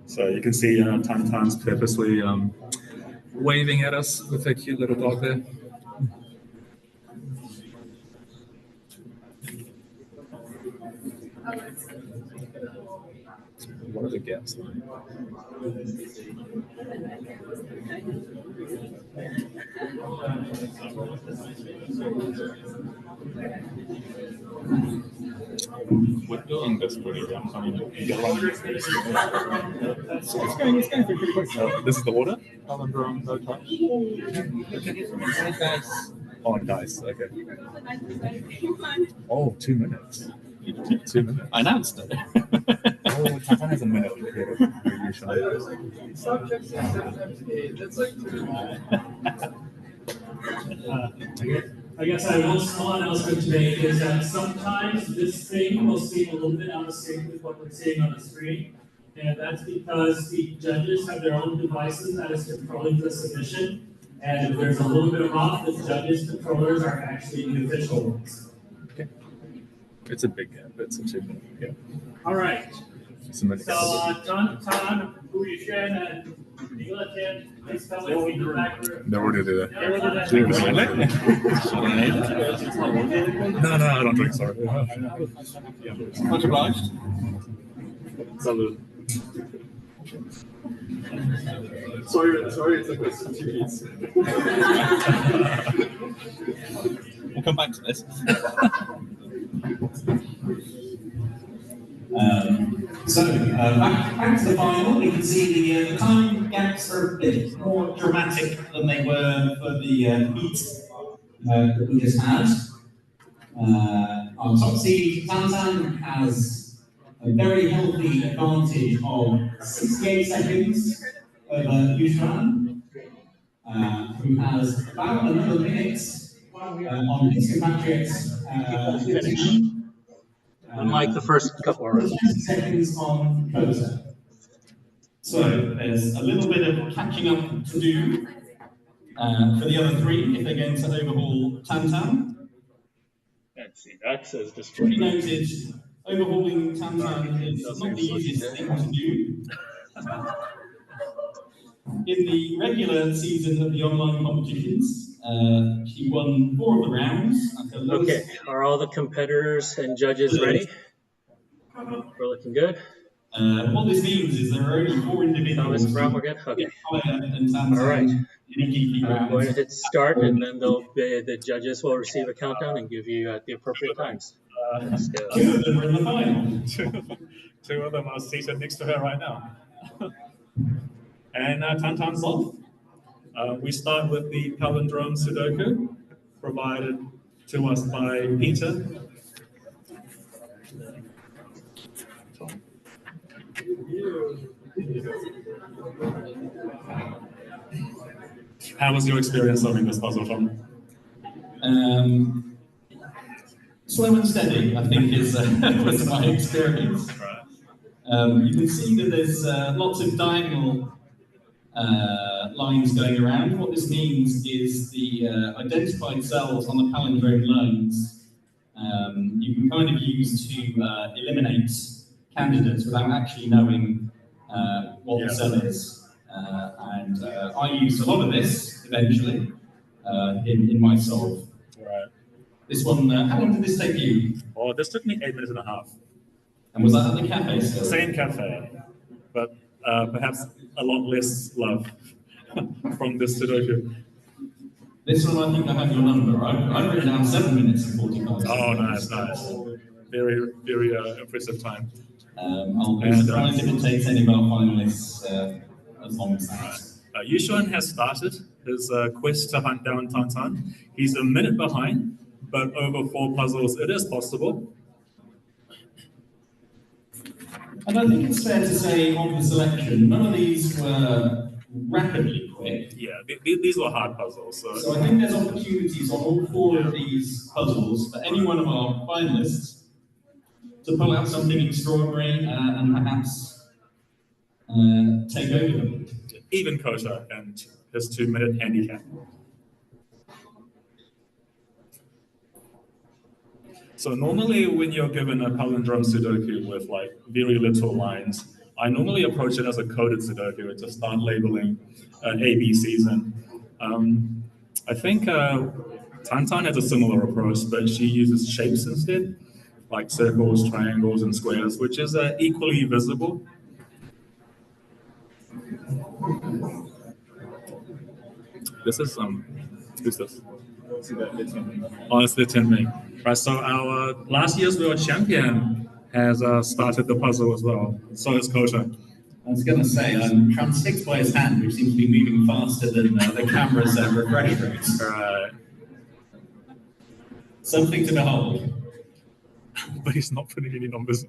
So you can see Tantan's purposely waving at us with her cute little dog there. What are the gaps like? We're doing this pretty damn funny. Get around this. It's going pretty quick. This is the order? Palindrome, no touch. Oh, and dice. Okay. Oh, 2 minutes. 2 minutes. I announced it. Oh, Tatan has a minute. I guess I will small announcement today is that sometimes this thing will seem a little bit out of sync with what we're seeing on the screen. And that's because the judges have their own devices that is controlling the submission. And if there's a little bit of off, the judges' controllers are actually the official ones. Okay. It's a big gap. It's a 2 minute gap. All right. It's a minute So, Tan, Hu Yushen, and Nicolette, please come with me to the back room. They're already there. No, I don't drink, sorry. Much obliged. Salud. Sorry, it took us 2 weeks. We'll come back to this. Back to the final, we can see the time gaps are a bit more dramatic than they were for the heat that we just had. Our top seed, Tantan, has a very healthy advantage of 68 seconds over Yushan, who has about another minute on his compatriots. Unlike the first couple of rounds. Seconds on Kosa. So there's a little bit of catching up to do for the other 3 if they're going to overhaul Tantan. Let's see, that says To be destroy. noted, overhauling Tantan is not the easiest thing to do. In the regular season of the online competitions, she won 4 of the rounds. Okay, are all the competitors and judges ready? We're looking good. What this means is there are only 4 individuals. Thomas Brown, we're good? Okay. All right. I'm going to hit start, and then the judges will receive a countdown and give you the appropriate times. Let's go. 2 of them are in the final. 2 of them are seated next to her right now. And Tantan's off. We start with the palindrome Sudoku, provided to us by Peter. How was your experience solving this puzzle, Tom? Slow and steady, I think, was my experience. Right. You can see that there's lots of diagonal lines going around. What this means is the identified cells on the palindrome lines you can kind of use to eliminate candidates without actually knowing what the cell is. I used a lot of this eventually in my solve. Right. This one, how long did this take you? Oh, this took me 8.5 minutes. And was that at the cafe still? Same cafe, but perhaps a lot less love from this Sudoku. This one, I think I have your number. I've written down 7 minutes and 45 seconds. Oh, nice. Very, very impressive time. I'll be surprised if it takes any of our finalists as long as that. Yushuan has started his quest to hunt down Tantan. He's a minute behind, but over 4 puzzles, it is possible. And I think it's fair to say on the selection, none of these were rapidly quick. Yeah, these were hard puzzles. So I think there's opportunities on all 4 of these puzzles for any one of our finalists to pull out something extraordinary and perhaps take over the lead. Even Kota and his 2-minute handicap. So normally when you're given a palindrome Sudoku with like very little lines, I normally approach it as a coded Sudoku and just start labeling ABCs in. I think Tantan has a similar approach, but she uses shapes instead, like circles, triangles, and squares, which is equally visible. This is who's this? Oh, it's the Tinming. Right, so our last year's world champion has started the puzzle as well. So is Kota. I was going to say, I'm transfixed by his hand, which seems to be moving faster than the camera's refresh rates. Right. Something to behold. But he's not putting any numbers.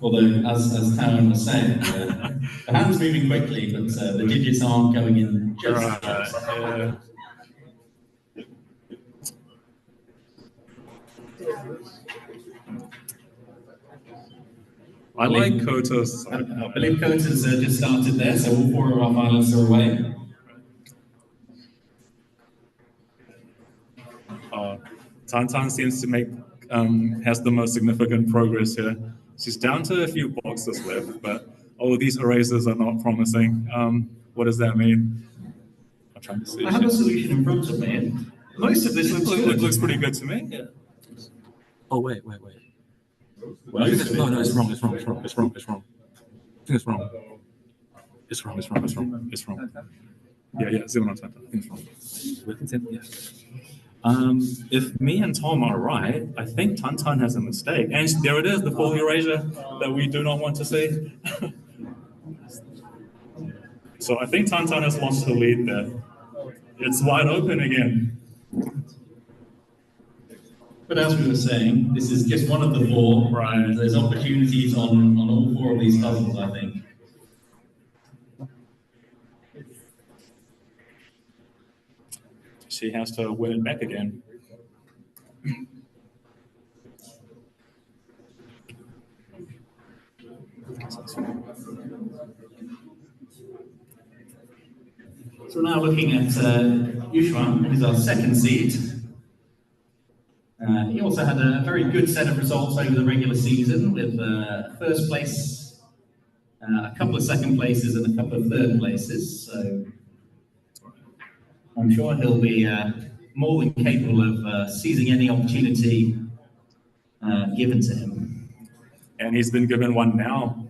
Although, as Taryn was saying, the hand's moving quickly, but the digits aren't going in just right. I like Kota's. I believe Kota's just started there, so all 4 of our finalists are away. Tantan seems to make has the most significant progress here. She's down to a few boxes left, but these erasers are not promising. What does that mean? I'm trying to see. I have a solution in front of me. Most of this looks pretty good to me. Yeah. Oh wait. No, it's wrong. I think it's wrong. It's wrong. Yeah, 0 on time. I think it's wrong. Yeah. If me and Tom are right, I think Tantan has a mistake. And there it is, the full erasure that we do not want to see. So I think Tantan has lost the lead there. It's wide open again. But as we were saying, this is just one of the 4. Right. There's opportunities on all 4 of these puzzles, I think. She has to win it back again. So now looking at Yushuan, who's our 2nd seed. He also had a very good set of results over the regular season with 1st place, a couple of 2nd places and a couple of 3rd places. So I'm sure he'll be more than capable of seizing any opportunity given to him. And he's been given one now,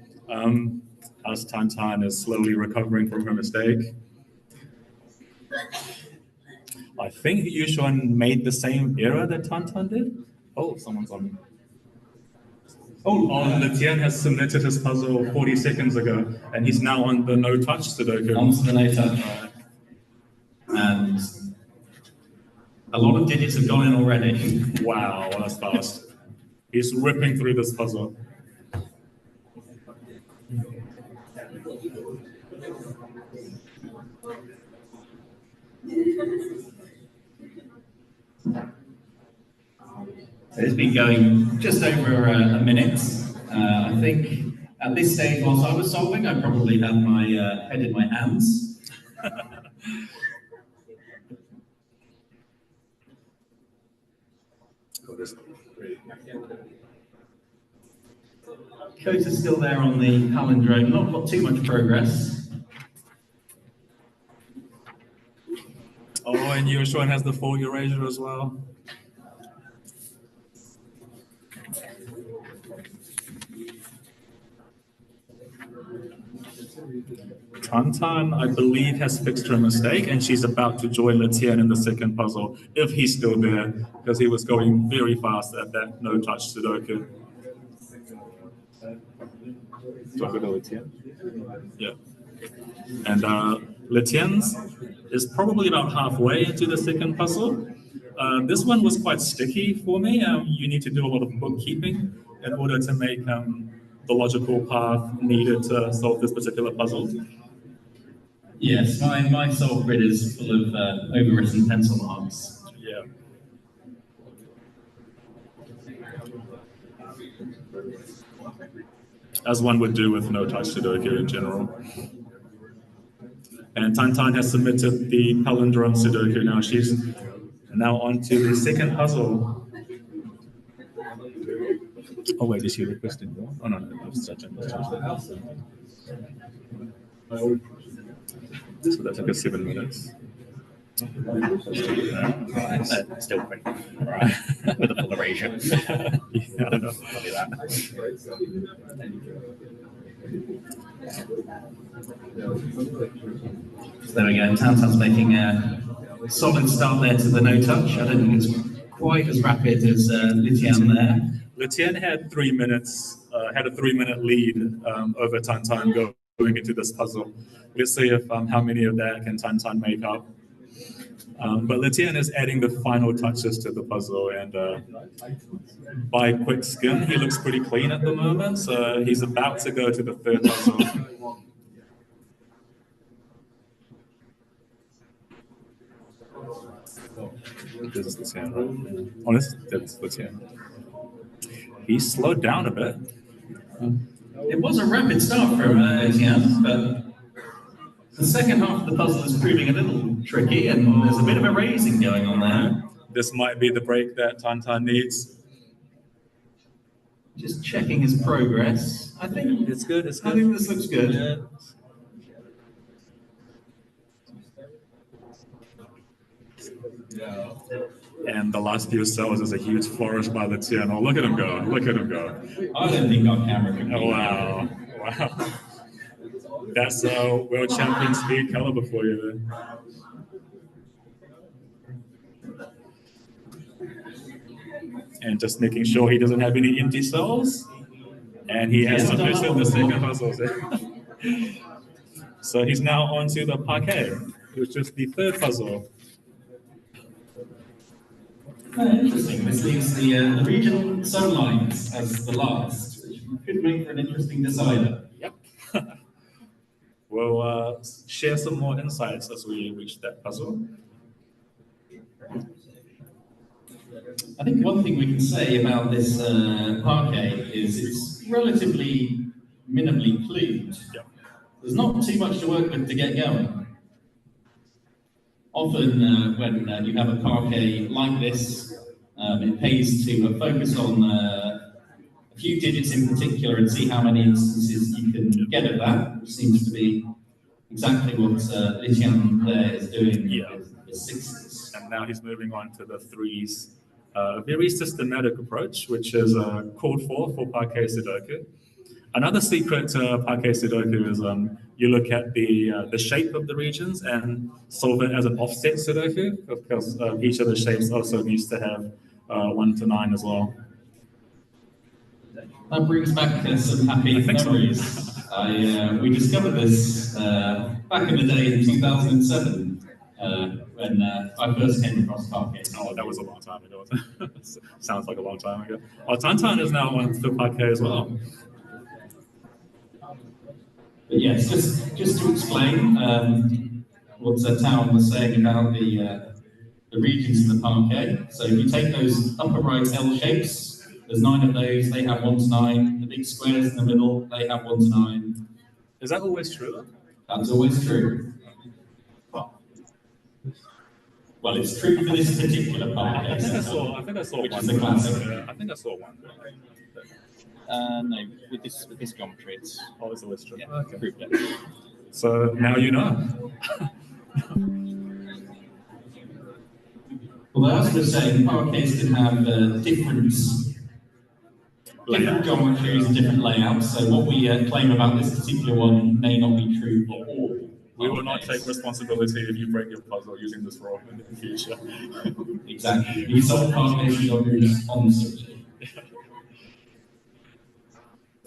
as Tantan is slowly recovering from her mistake. I think Yushuan made the same error that Tantan did. Oh, someone's on. Letian has submitted his puzzle 40 seconds ago, and he's now on the no-touch Sudoku. Onto the no-touch. And a lot of digits have gone in already. Wow, that's fast. He's ripping through this puzzle. It's been going just over a minute. I think at this stage, whilst I was solving, I probably had my head in my hands. Kota's still there on the palindrome, not got too much progress. Oh, and Yoshuan has the full erasure as well. Tantan, I believe, has fixed her mistake, and she's about to join Letian in the second puzzle, if he's still there, because he was going very fast at that no-touch Sudoku. Talking to Letian. Yeah. And Letien's is probably about halfway into the second puzzle. This one was quite sticky for me. You need to do a lot of bookkeeping in order to make the logical path needed to solve this particular puzzle. Yes, my solve grid is full of overwritten pencil marks. Yeah. As one would do with no-touch Sudoku in general. And Tantan has submitted the palindrome Sudoku. Now she's now on to the second puzzle. Oh wait, is she requesting more? Oh no, that's such a So that's like 7 minutes. Still quick. Right. With a full erasure. Yeah, I know. Copy that. So there we go, Tantan's making a solid start there to the no-touch. I don't think it's quite as rapid as Litian there. Letian had 3 minutes, had a 3-minute lead over Tantan going into this puzzle. Let's see if how many of that can Tantan make up. But Letian is adding the final touches to the puzzle, and by quick skim, he looks pretty clean at the moment. So he's about to go to the third puzzle. This is Letian, right? Oh, that's Letian. He slowed down a bit. It was a rapid start for Litian, but the second half of the puzzle is proving a little tricky, and there's a bit of erasing going on there. This might be the break that Tantan needs. Just checking his progress. I think It's good. It's I good. think this looks good. Yeah. And the last few cells is a huge flourish by Letian. Oh, look at him go. Look at him go. I don't think our camera can. Oh, wow. Wow. That's world champion speed caliber for you then. And just making sure he doesn't have any empty cells. And he has submitted the second puzzle. So he's now on to the parquet, which is the third puzzle. Interesting. This leaves the region zone lines as the last, which could make for an interesting decider. Yep. We'll share some more insights as we reach that puzzle. I think one thing we can say about this parquet is it's relatively minimally clued. Yep. There's not too much to work with to get going. Often when you have a parquet like this, it pays to focus on a few digits in particular and see how many instances you can get of that, which seems to be exactly what Litian there is doing with the sixes. And now he's moving on to the threes. A very systematic approach, which is called for parquet Sudoku. Another secret to parquet Sudoku is you look at the shape of the regions and solve it as an offset Sudoku, because each of the shapes also needs to have 1 to 9 as well. That brings back some happy memories. We discovered this back in the day in 2007 when I first came across parquet. Oh, that was a long time ago. Sounds like a long time ago. Oh, Tantan is now on to parquet as well. But yes, just to explain what Town was saying about the regions in the parquet. So if you take those upper right L shapes, there's 9 of those, they have 1 to 9. The big squares in the middle, they have 1 to 9. Is that always true? That's always true. Well, it's true for this particular part. I think I saw which one. is a classic. Yeah, I think I saw one. No, with this geometry, it's always a list. Yeah, Okay. proved it. So now you know. Well, I was just saying, parquets can have different geometries and different layouts. So what we claim about this particular one may not be true for all. We will not take responsibility if you break your puzzle using this rule in the future. Exactly. We sold parquets on the subject.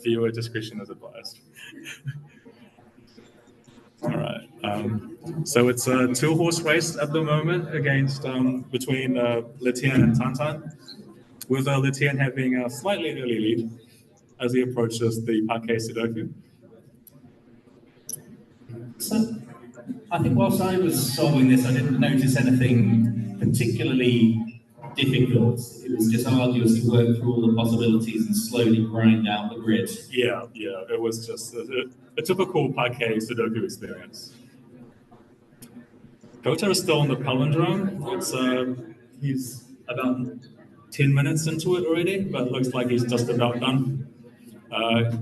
Viewer discretion is advised. All right. So it's a two-horse race at the moment against between Letian and Tantan, with Letian having a slightly early lead as he approaches the parquet Sudoku. So, I think whilst I was solving this, I didn't notice anything particularly difficult. It was just arduous to work through all the possibilities and slowly grind out the grid. Yeah, it was just a typical parquet Sudoku experience. Kota is still on the palindrome. He's about 10 minutes into it already, but looks like he's just about done.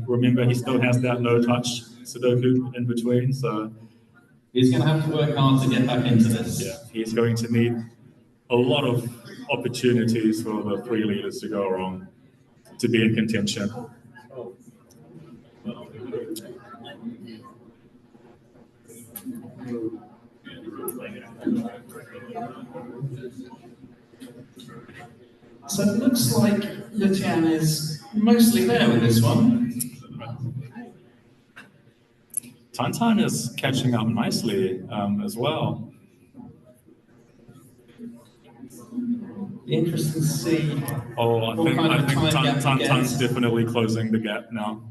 Remember, he still has that no-touch Sudoku in between, so he's going to have to work hard to get back into this. Yeah, he's going to need a lot of opportunities for the three leaders to go wrong to be in contention. So it looks like Letian is mostly there with this one. Tantan is catching up nicely as well. Interesting to see. Oh, I think Tantan's definitely closing the gap now.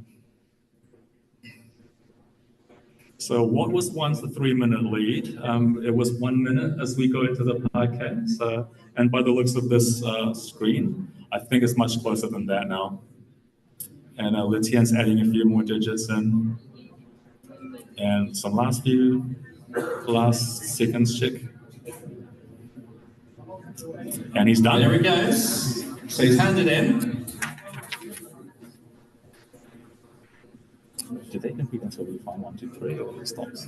So what was once the 3-minute lead? It was 1 minute as we go into the parquet. So, and by the looks of this screen, I think it's much closer than that now. And Letian's adding a few more digits in. And some last seconds check. And he's done. There he goes. So he's handed in. Do they compete until we find 1, 2, 3, or it stops?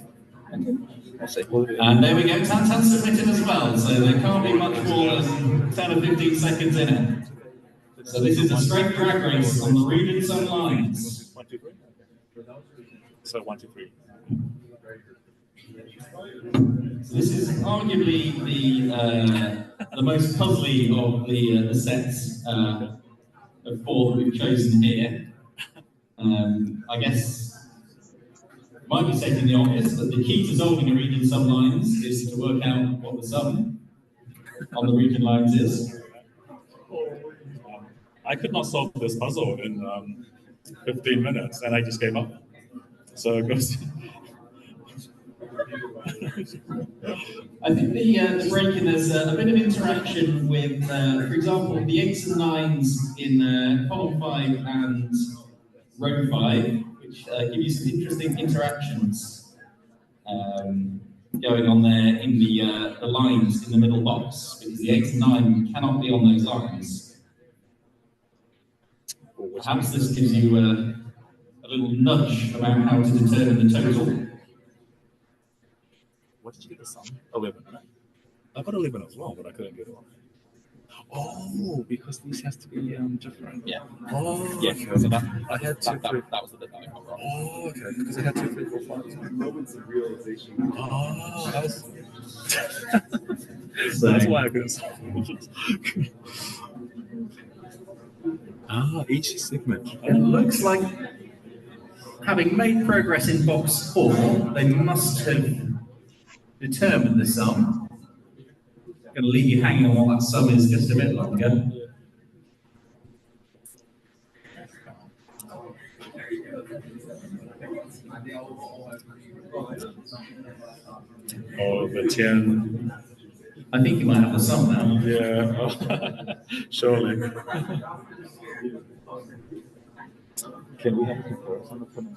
And there we go, Tantan submitted as well, so there can't be much more than 10 or 15 seconds in it. So this is a straight drag race on the reading some lines. 1, 2, 3. So 1, 2, 3. So this is arguably the most puzzly of the sets of 4 that we've chosen here. I guess might be stating the obvious, but the key to solving a region sum lines is to work out what the sum on the region lines is. I could not solve this puzzle in 15 minutes, and I just gave up. So it goes. I think the break-in there's a bit of interaction with, for example, the 8s and 9s in column 5 and row 5, which give you some interesting interactions going on there in the lines in the middle box, because the 8 and 9 cannot be on those lines. Perhaps this gives you a little nudge about how to determine the total. What did you get the sum? 11, right? I got 11 as well, but I couldn't get it. Oh, because these has to be different. Yeah. Oh, yeah. Okay. So that I had 2, 3. That was the bit that I got wrong. Oh, okay. Because I had 2, 3, 4, 5. Moments of realization. Oh, that was. That's why I couldn't solve it. Each segment. It looks like, having made progress in box 4, they must have determined the sum. I'm going to leave you hanging on what that sum is just a bit longer. Oh, the 10. I think you might have the sum now. Yeah, surely. Can we have a comparison of them?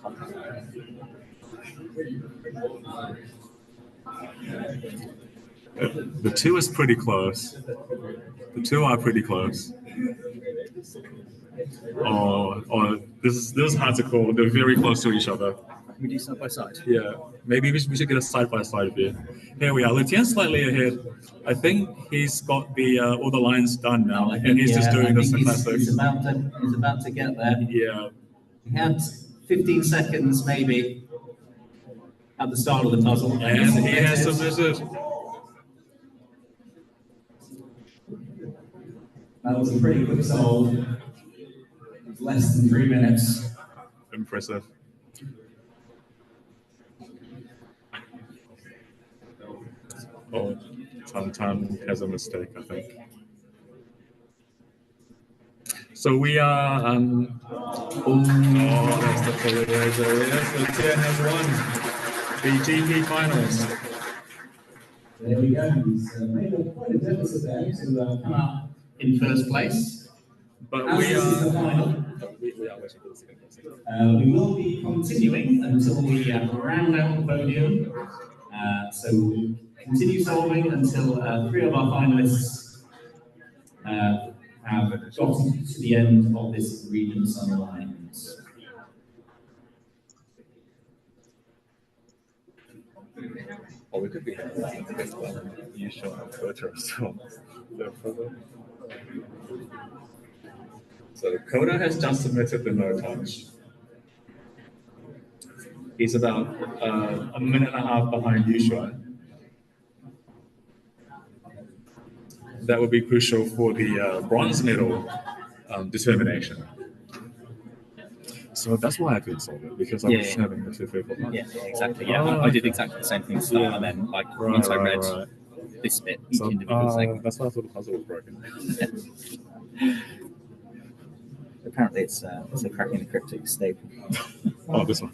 The two is pretty close. The two are pretty close. Oh, this is hard to call. They're very close to each other. We do side by side. Yeah, maybe we should get a side-by-side view. Here we are. Lutien's slightly ahead. I think he's got the all the lines done now, and he's just doing the classic. He's about to get there. Yeah. He had 15 seconds maybe at the start of the puzzle. And he has submitted. That was a pretty quick solve. Less than 3 minutes. Impressive. Oh, Tan has a mistake, I think. So we are. That's the polarizer. Yes, Lutien has won the GP finals. There we go. He's made quite a deficit there to come up in first place. But we are we will be continuing until we round out the podium. So we'll continue solving until 3 of our finalists have gotten to the end of this region sunlines. Or we could be you show a photo as well. So Coda has just submitted the no touch. He's about a minute and a half behind Yushuan. That would be crucial for the bronze medal determination. So that's why I couldn't solve it, because I was having the 2 people. Yeah, exactly. Yeah, I did exactly the same thing to start, and then once I read this bit, each individual segment. That's why I thought the puzzle was broken. Apparently, it's a cracking the cryptic staple. Oh, this one.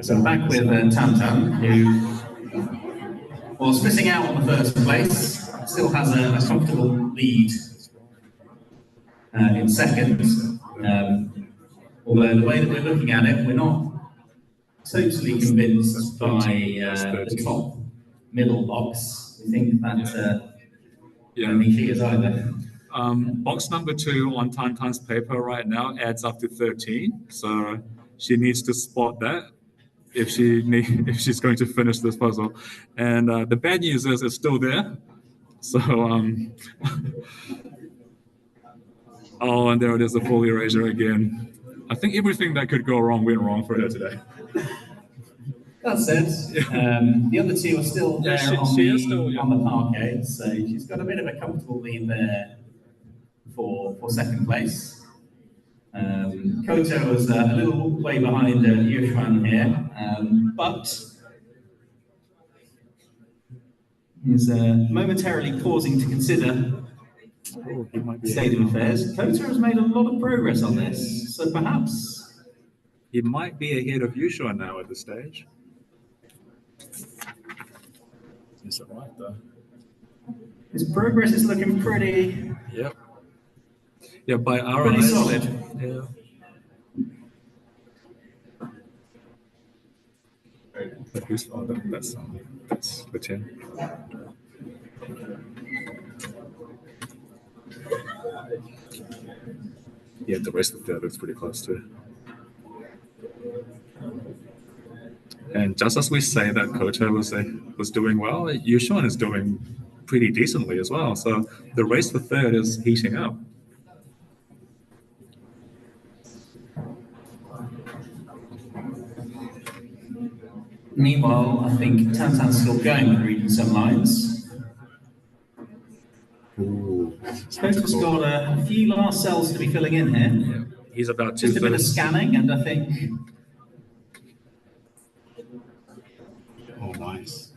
So back with Tam, who was missing out on the first place, still has a comfortable lead in second. Although the way that we're looking at it, we're not totally convinced by the top middle box. We think that only figures either. Box number 2 on Tantan's paper right now adds up to 13, so she needs to spot that if she's going to finish this puzzle. And the bad news is it's still there. So oh, and there it is, the full erasure again. I think everything that could go wrong went wrong for her today. That said, the other two are still there on the parquet, so she's got a bit of a comfortable lead there for second place. Koto was a little way behind Yushuan here, but he's momentarily pausing to consider state of affairs. Koto has made a lot of progress on this, so perhaps he might be ahead of Yushuan now at this stage. Is it right though? His progress is looking pretty. Yep. Yeah, by our pretty eyes. solid. Yeah. Who's that's the 10. Yeah, the rest of that looks pretty close too. And just as we say that Koto was doing well, Yushuan is doing pretty decently as well. So the race for third is heating up. Meanwhile, I think Tantan's still going with reading some lines. Koto's got a few last cells to be filling in here. Yeah. He's about just a bit of scanning, and I think. Oh, nice.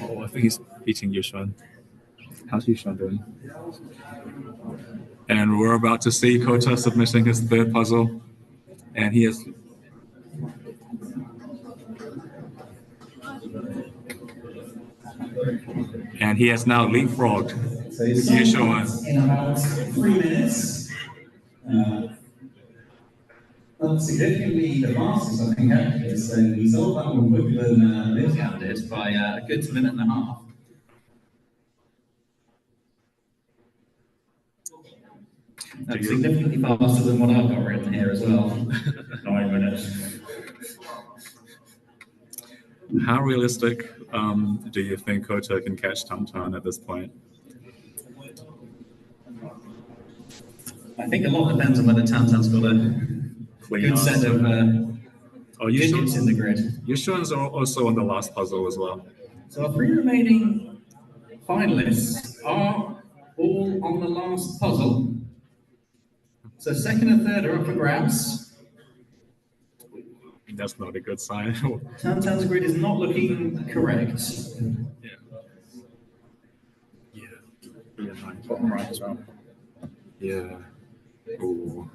Oh, I think he's beating Yushuan. How's Yushuan doing? And we're about to see Koto submitting his third puzzle, and he is. And he has now leapfrogged Yushuan. In about 3 minutes. Well, significantly the fastest, I think, actually. So we solved that one quicker than Livian did by a good minute and a half. That's significantly faster than what I've got written here as well. 9 minutes. How realistic do you think Koto can catch Tantan at this point? I think a lot depends on whether Tantan's got a good set of digits in the grid. Yushuan's also on the last puzzle as well. So our 3 remaining finalists are all on the last puzzle. So second and third are up for grabs. That's not a good sign. Tantan's grid is not looking correct. Yeah, bottom right as well. Yeah. Ooh.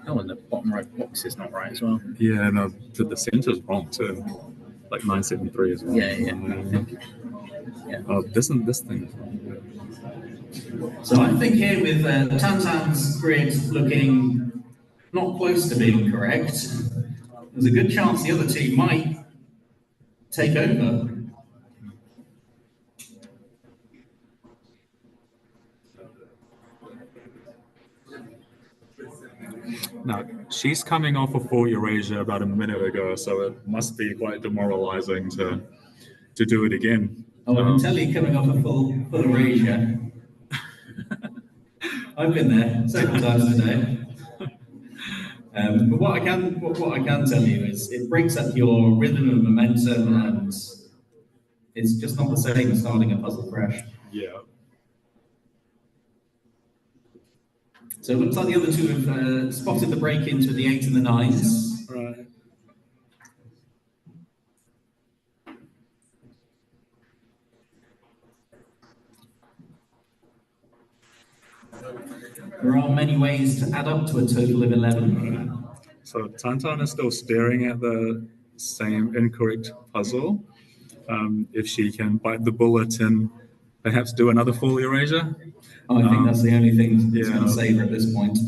Oh, and the bottom right box is not right as well. Yeah, no, the center's wrong too. Like 973 as well. Yeah. Oh, this thing is wrong. So I think here with Tantan's grid looking not close to being correct, there's a good chance the other two might take over. Now, she's coming off a full Eurasia about a minute ago, so it must be quite demoralizing to do it again. Oh, I can tell you coming off a full Eurasia. I've been there several times today. But what I can tell you is it breaks up your rhythm and momentum, and it's just not the same as starting a puzzle fresh. Yeah. So it looks like the other two have spotted the break into the 8s and the 9s. Right. There are many ways to add up to a total of 11. So Tantan is still staring at the same incorrect puzzle. If she can bite the bullet and perhaps do another full Eurasia. I think that's the only thing that's going to save her at this point.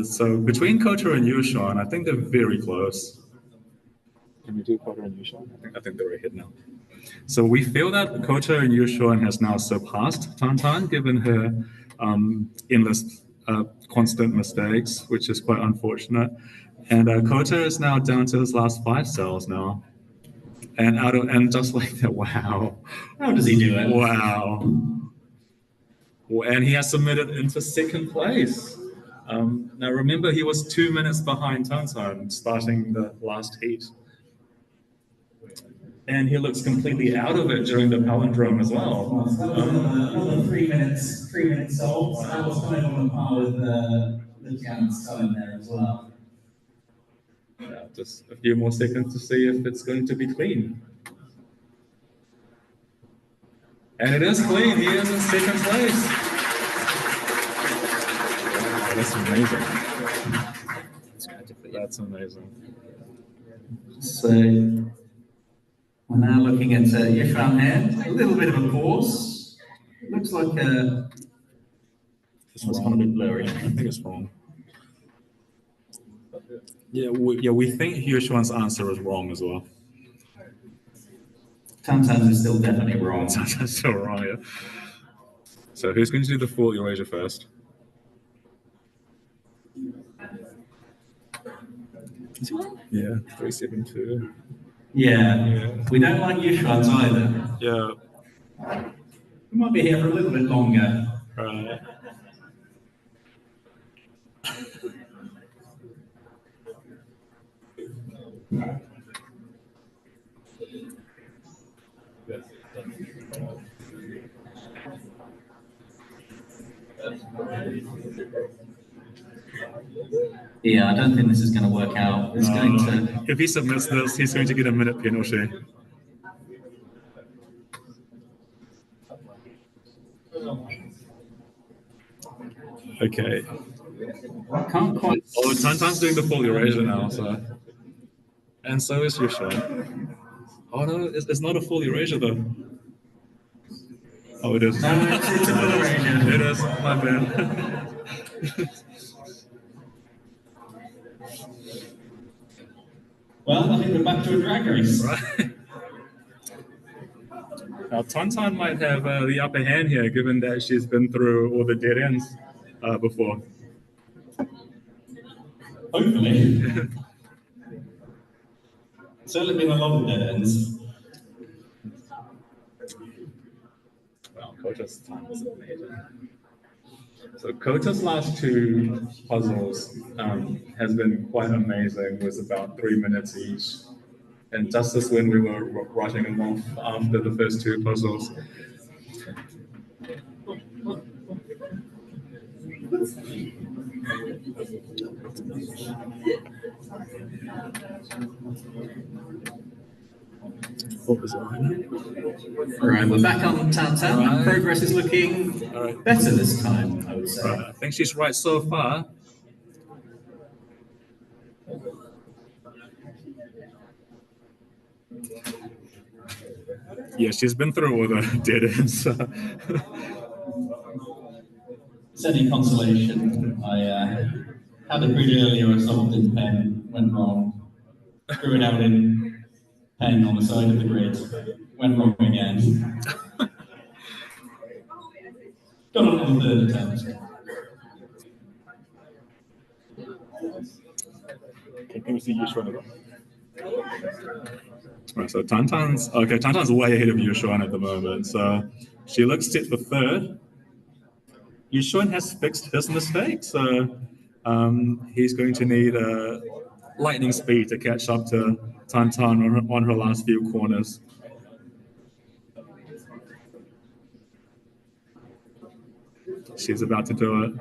So between Koto and Yushuan, I think they're very close. Can you do Koto and Yushuan? I think they're ahead now. So we feel that Koto and Yushuan has now surpassed Tantan, given her endless, constant mistakes, which is quite unfortunate. And Koto is now down to his last 5 cells now. And just like that, wow. How does he do it? Wow. And he has submitted into 2nd place. Now remember, he was 2 minutes behind Tantan starting the last heat. And he looks completely out of it during the palindrome as well. Another 3 minutes solved. That was kind of on par with the chance time there as well. Yeah, just a few more seconds to see if it's going to be clean. And it is clean. He is in 2nd place. Oh, that's amazing. That's amazing. So we're now looking at Yushuan here. A little bit of a pause. Looks like This one's kind of a bit blurry. I think it's wrong. Yeah, we think Yushuan's answer is wrong as well. Tantan's is still definitely wrong. Tantan's still wrong, yeah. So who's going to do the full Eurasia first? Yeah, 372. Yeah, we don't like Yushuan's either. Yeah. We might be here for a little bit longer. Right. Yeah, I don't think this is going to work out. It's going to. If he submits this, he's going to get a minute penalty. Okay. Can't quite. Oh, Tantan's doing the full Eurasia now, so. And so is Yushuan. Oh no, it's not a full Eurasia though. Oh, it is. No, it's alliteration. It is, my bad. Well, I think we're back to a drag race. Right. Now, Tauntaun might have the upper hand here, given that she's been through all the dead ends before. Hopefully. Certainly been a lot of dead ends. Wow, Kota's time is amazing. So Kota's last two puzzles has been quite amazing, was about 3 minutes each. And just as when we were writing them off after the first two puzzles. Right, we're back on Tauntaun. Right. Progress is looking better this time, I would say. I think she's right so far. Yeah, she's been through all the dead ends. It's any consolation. I had a grid earlier, I solved in pen, went wrong. Threw it out in pen on the side of the grid, went wrong again. Got it on the third attempt. Can we see Yushuan? Right, so Tauntaun's way ahead of Yushuan at the moment. So she looks set for third. Yushuan has fixed his mistake, so he's going to need lightning speed to catch up to Tauntaun on her last few corners. She's about to do it.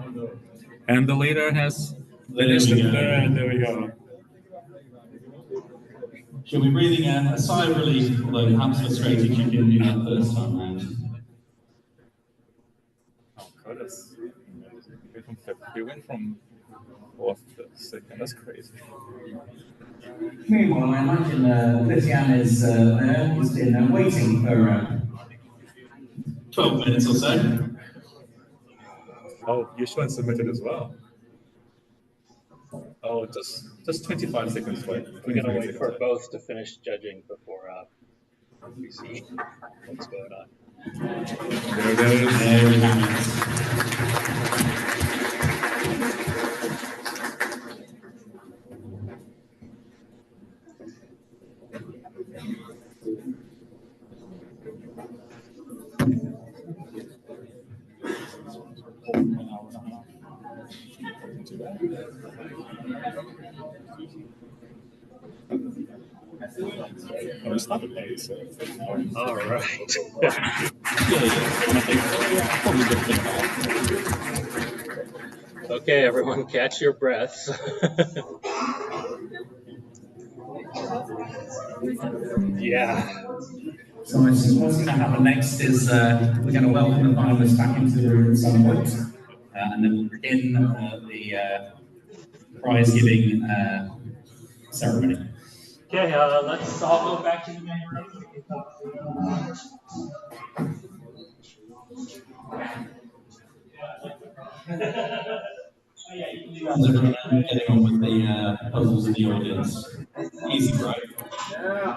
And the leader has finished in third. There we go. She'll be breathing a sigh of relief, although perhaps frustrated she didn't do that first time round. Oh, Curtis. We went from fourth to second. That's crazy. Meanwhile, I imagine Lysiane is there. He's been waiting for 12 minutes or so. Oh, Yushuan submitted as well. Oh, just 25 seconds late. We're going to wait for both to finish judging before we see what's going on. There it is. There it is. Oh, it's not a late, so. All right. Okay, everyone, catch your breaths. Yeah. So I think what's going to happen next is we're going to welcome the finalists back into the room at some point, and then we'll begin the prize giving ceremony. Okay, let's all go back to the main room. Getting on with the puzzles in the audience. Easy, right? Yeah.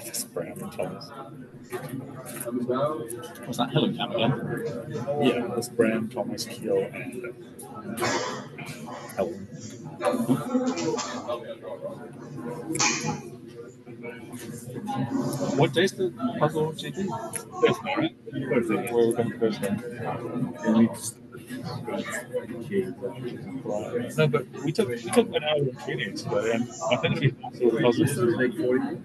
This Bram and Thomas. Was that Helen Cam again? Yeah, this Bram, Thomas, Keel, and Helen. What day's the puzzle GP? Thursday, right? Thursday. We're going to Thursday. Right. No, but we took an hour of training today, and I think we puzzles like 40.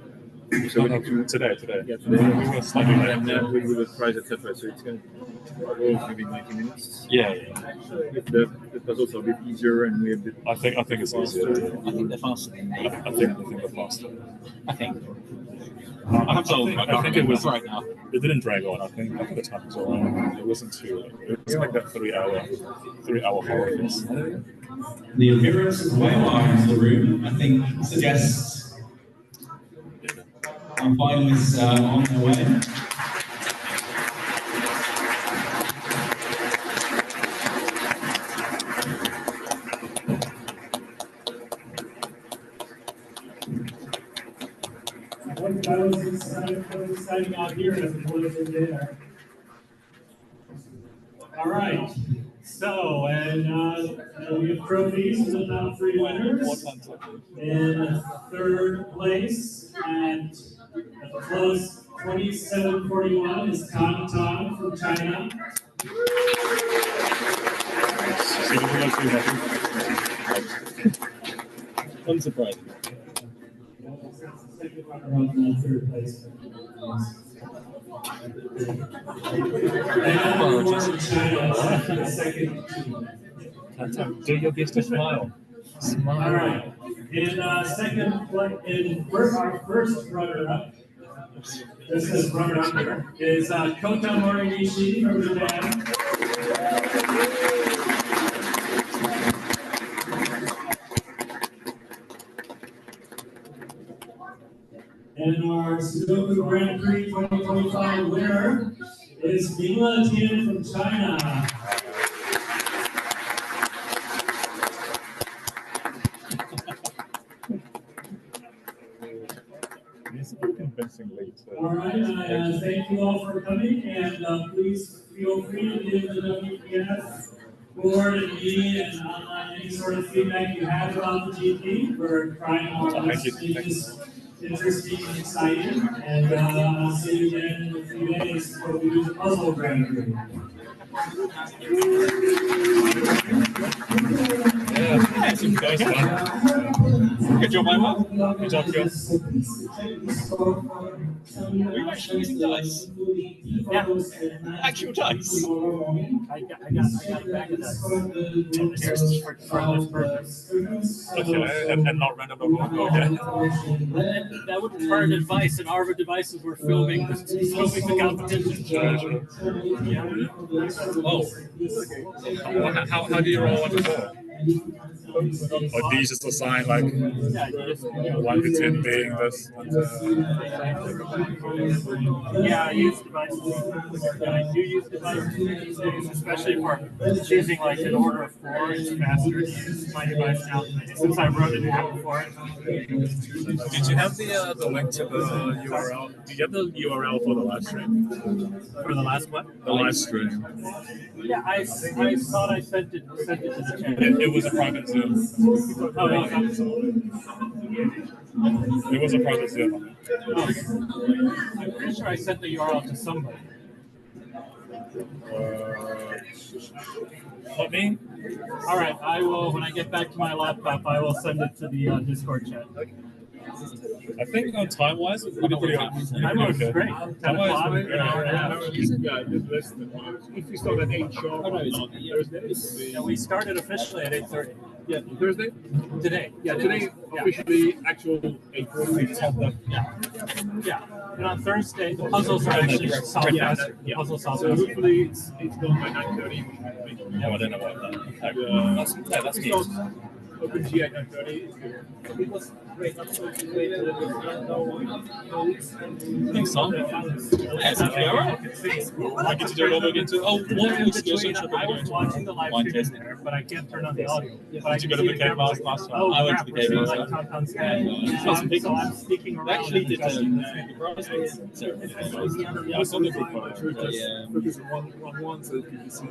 So today. Yeah, today. We were slightly late. And then with the prize, etc. So it's going to go maybe 90 minutes. Yeah. If the puzzles are a bit easier and we have a bit. I think it's easier. I think they're faster than me. I think they're faster. I think. I think it was right now. It didn't drag on. I think the time was around. It wasn't too. It was like that 3-hour horror fest. The appearance of Weimar into the room, I think, suggests our finalists on their way. That was exciting out here as opposed to there. All right. So, and we have trophies for the top 3 winners. In third place at the close 27:41 is Tan Tan from China. Unsurprising. Third place. Do your best to smile. All right. In second place, our first runner-up, this is runner-up here, is Kota Morinishi from Japan. And our Sudoku Grand Prix 2025 winner is Mingla Tian from China. All right, thank you all for coming, and please feel free to give the WPF board and me and any sort of feedback you have about the GP. We're trying our best to make this interesting and exciting, and I'll see you again in a few days for we do the puzzle Grand Prix. That's some nice one. Good job, Emma. Good job, Phil. Were you actually using dice? Yeah. Actual dice? I got a bag of dice. For this purpose. Okay, and not random number. Okay. That would be part of advice, and our devices were filming the competition. Sure. Oh. How do you roll 1 to 4? Or do you just assign like 1 to 10 being this? Yeah, I use devices. I do use devices these days, especially for choosing like an order of 4. It's faster to use my device now since I wrote it out before it. Did you have the link to the URL? Did you have the URL for the live stream? For the last what? The live stream. Yeah, I thought I sent it to the chat. It was a private Zoom. Oh, it was a private Zoom. I'm pretty sure I sent the URL to somebody. Not me? All right, I will, when I get back to my laptop, I will send it to the Discord chat. I think time-wise, we did pretty good. Time was great. 10 o'clock, an hour and a half. If you start at 8 sharp on Thursday. Yeah, we started officially at 8:30. Yeah, Thursday? Today. Yeah, today officially actual 8:30. Yeah. And on Thursday, the puzzles are actually solved faster. Yeah. Puzzles solved So faster. hopefully it's done by 9:30. No, I don't know about that. That's good. Open G at 9:30. Thanks, Tom. That's okay, all right. I get to do it all again too. Oh, one excursion trip. I was watching the live stream there, but I can't turn on the audio. Did you go to the cave last time? Oh, I went to the cave last like time. Tonton's head. So I'm speaking around. They actually did and yeah, I saw the group photo. Focus on one so you can see.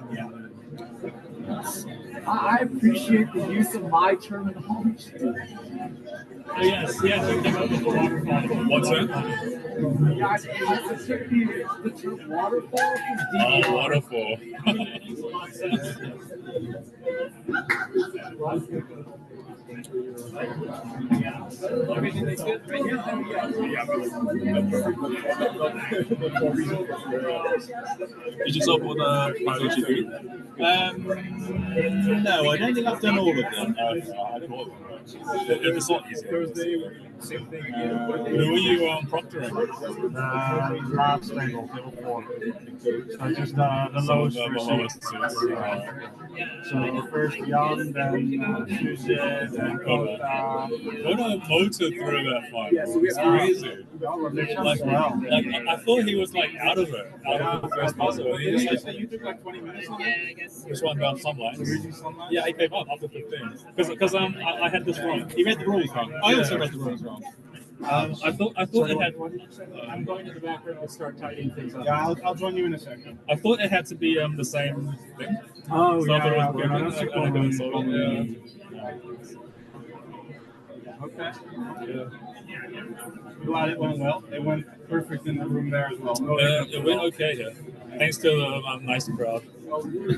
I appreciate the use of my terminology. Yes, you came up with the waterfall. What's that? Yeah, it took me the term waterfall from DDR. Oh, waterfall. Everything is good right Did you stop with the private GP? No, I don't think I've done all of them. It's a lot easier. Thursday, Who were you proctoring? Last table, table 4. So just the lowest receipt. So first Jan, then Suze, then Kota. What a motor through that fight. It's crazy. Like I thought he was like out of the first puzzle. And he just like, You took like 20 minutes on that? just one down sunlight. Yeah, he came up after 15. Because I had this wrong. He read the rules wrong. I also read the rules wrong. I thought it had. I'm going to the back room to start tidying things up. Yeah, I'll join you in a second. I thought it had to be the same thing. Oh, So I thought it yeah, was okay, broken, no, that's and I couldn't solve it. Okay. Glad it went well. It went perfect in the room there as well. No It went okay here, thanks to the nice crowd.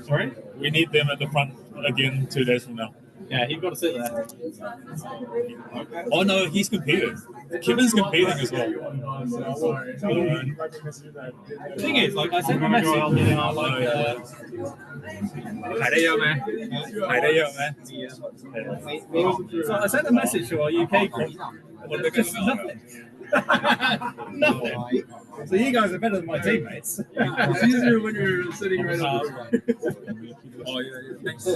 Sorry? We need them at the front again 2 days from now. Yeah, he's got to sit there. Oh no, he's competing. Kevin's competing as well. The thing is, like, I sent a message, Hải đây vô mà. Hải đây vô mà. So I sent a message to our UK group. Just nothing. Nothing. So you guys are better than my teammates. It's easier when you're sitting right over there. Oh yeah, thanks.